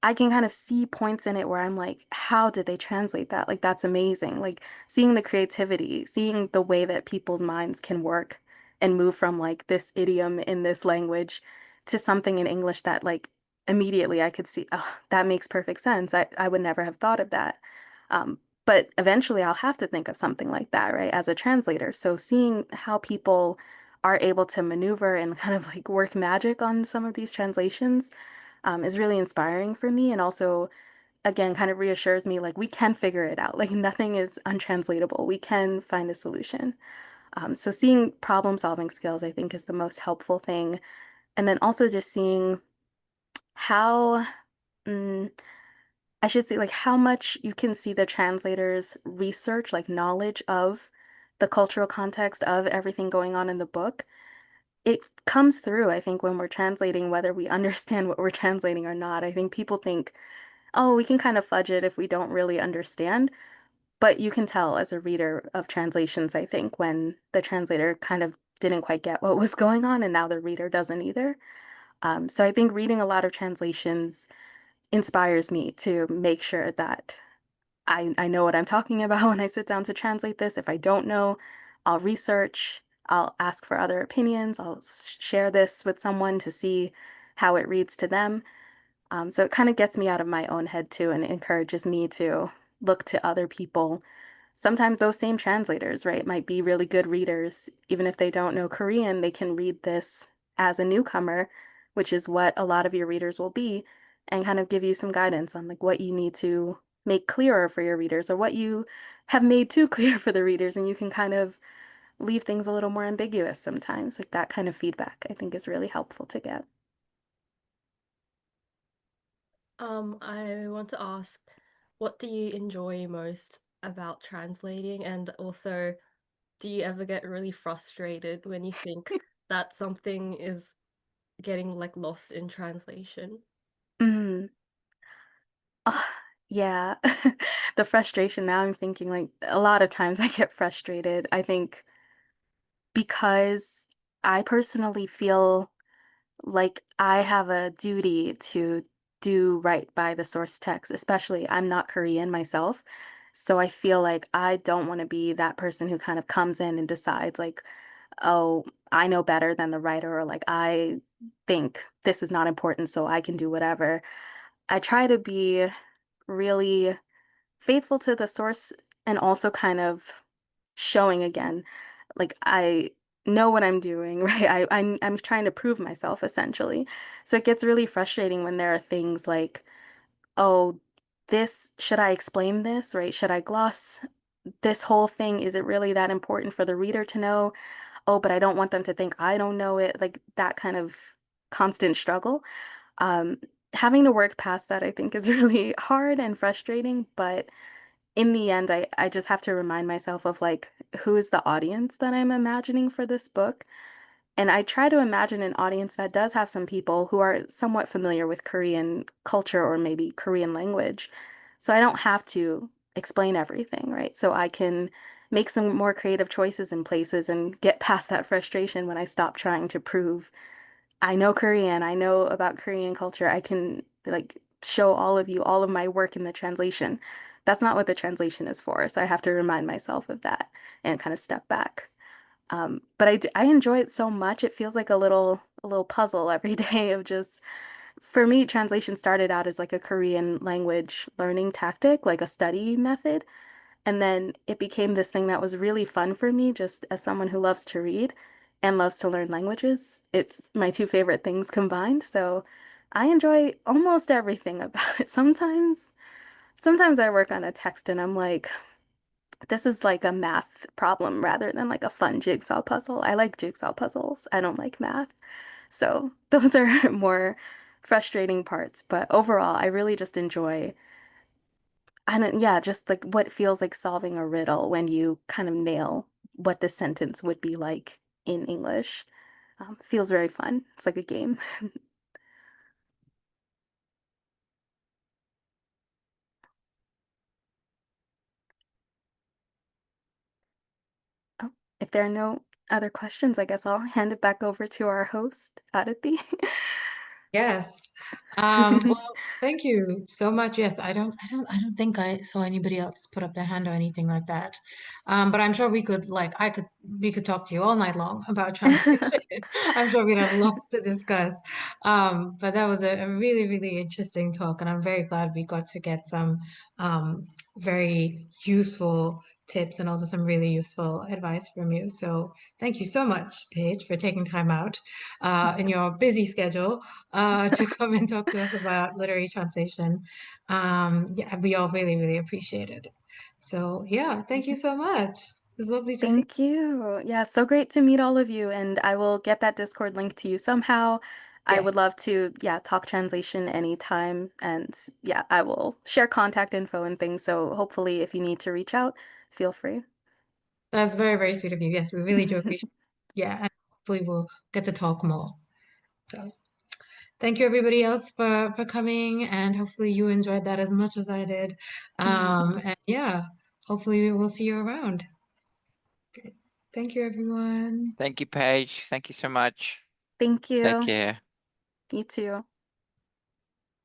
I can kind of see points in it where I'm like, how did they translate that? Like, that's amazing. Like, seeing the creativity, seeing the way that people's minds can work and move from like this idiom in this language to something in English that like immediately I could see, oh, that makes perfect sense. I would never have thought of that. But eventually I'll have to think of something like that, right, as a translator. So seeing how people are able to maneuver and kind of like work magic on some of these translations is really inspiring for me. And also, again, kind of reassures me like we can figure it out. Like nothing is untranslatable. We can find a solution. So seeing problem solving skills, I think, is the most helpful thing. And then also just seeing how, mm, I should say, like how much you can see the translator's research, like knowledge of the cultural context of everything going on in the book. It comes through, I think, when we're translating, whether we understand what we're translating or not. I think people think, oh, we can kind of fudge it if we don't really understand. But you can tell as a reader of translations, I think, when the translator kind of didn't quite get what was going on, and now the reader doesn't either. So I think reading a lot of translations inspires me to make sure that I know what I'm talking about when I sit down to translate this. If I don't know, I'll research, I'll ask for other opinions, I'll share this with someone to see how it reads to them. So it kind of gets me out of my own head too and encourages me to look to other people. Sometimes those same translators, right, might be really good readers. Even if they don't know Korean, they can read this as a newcomer, which is what a lot of your readers will be, and kind of give you some guidance on like what you need to make clearer for your readers or what you have made too clear for the readers, and you can kind of leave things a little more ambiguous sometimes. Like that kind of feedback, I think is really helpful to get. I want to ask, what do you enjoy most about translating? And also, do you ever get really frustrated when you think that something is getting like lost in translation? Mm. Oh, yeah. The frustration now I'm thinking like a lot of times I get frustrated. I think because I personally feel like I have a duty to do right by the source text, especially I'm not Korean myself. So I feel like I don't want to be that person who kind of comes in and decides like, oh, I know better than the writer, or like I think this is not important, so I can do whatever. I try to be really faithful to the source and also kind of showing again, like I know what I'm doing, right? I'm trying to prove myself essentially. So it gets really frustrating when there are things like, oh, this, should I explain this, right? Should I gloss this whole thing? Is it really that important for the reader to know? Oh, but I don't want them to think I don't know it. Like that kind of constant struggle. Um, Having to work past that, I think, is really hard and frustrating, but in the end, I just have to remind myself of like, who is the audience that I'm imagining for this book? And I try to imagine an audience that does have some people who are somewhat familiar with Korean culture or maybe Korean language. So I don't have to explain everything, right? So I can make some more creative choices in places and get past that frustration when I stop trying to prove I know Korean, I know about Korean culture. I can like show all of you all of my work in the translation. That's not what the translation is for. So I have to remind myself of that and kind of step back. But I enjoy it so much. It feels like a little puzzle every day of just, for me, translation started out as like a Korean language learning tactic, like a study method. And then it became this thing that was really fun for me, just as someone who loves to read and loves to learn languages. It's my two favorite things combined. So I enjoy almost everything about it. Sometimes I work on a text and I'm like, this is like a math problem rather than like a fun jigsaw puzzle. I like jigsaw puzzles. I don't like math. So those are more frustrating parts. But overall, I really just enjoy yeah, just like what feels like solving a riddle when you kind of nail what the sentence would be like in English. Feels very fun. It's like a game. Oh, if there are no other questions, I guess I'll hand it back over to our host, Aditi. Yes. Well, thank you so much. Yes, I don't think I saw anybody else put up their hand or anything like that. But I'm sure we could we could talk to you all night long about translation. I'm sure we'd have lots to discuss. But that was a really, really interesting talk, and I'm very glad we got to get some very useful tips and also some really useful advice from you. So thank you so much, Paige, for taking time out in your busy schedule to come and talk to us about literary translation. Yeah, we all really, really appreciate it. So yeah, thank you so much. It was lovely to see. Thank you. Yeah, so great to meet all of you, and I will get that Discord link to you somehow. I would Yes, love to, yeah, talk translation anytime, and yeah, I will share contact info and things, so hopefully if you need to reach out, feel free. that's very, very sweet of you. Yes, we really do appreciate it. Yeah, and hopefully we'll get to talk more. So thank you everybody else for coming, and hopefully you enjoyed that as much as I did. And yeah, hopefully we'll see you around. Great. Thank you, everyone. Thank you, Paige. Thank you so much. Thank Take you. care. You too.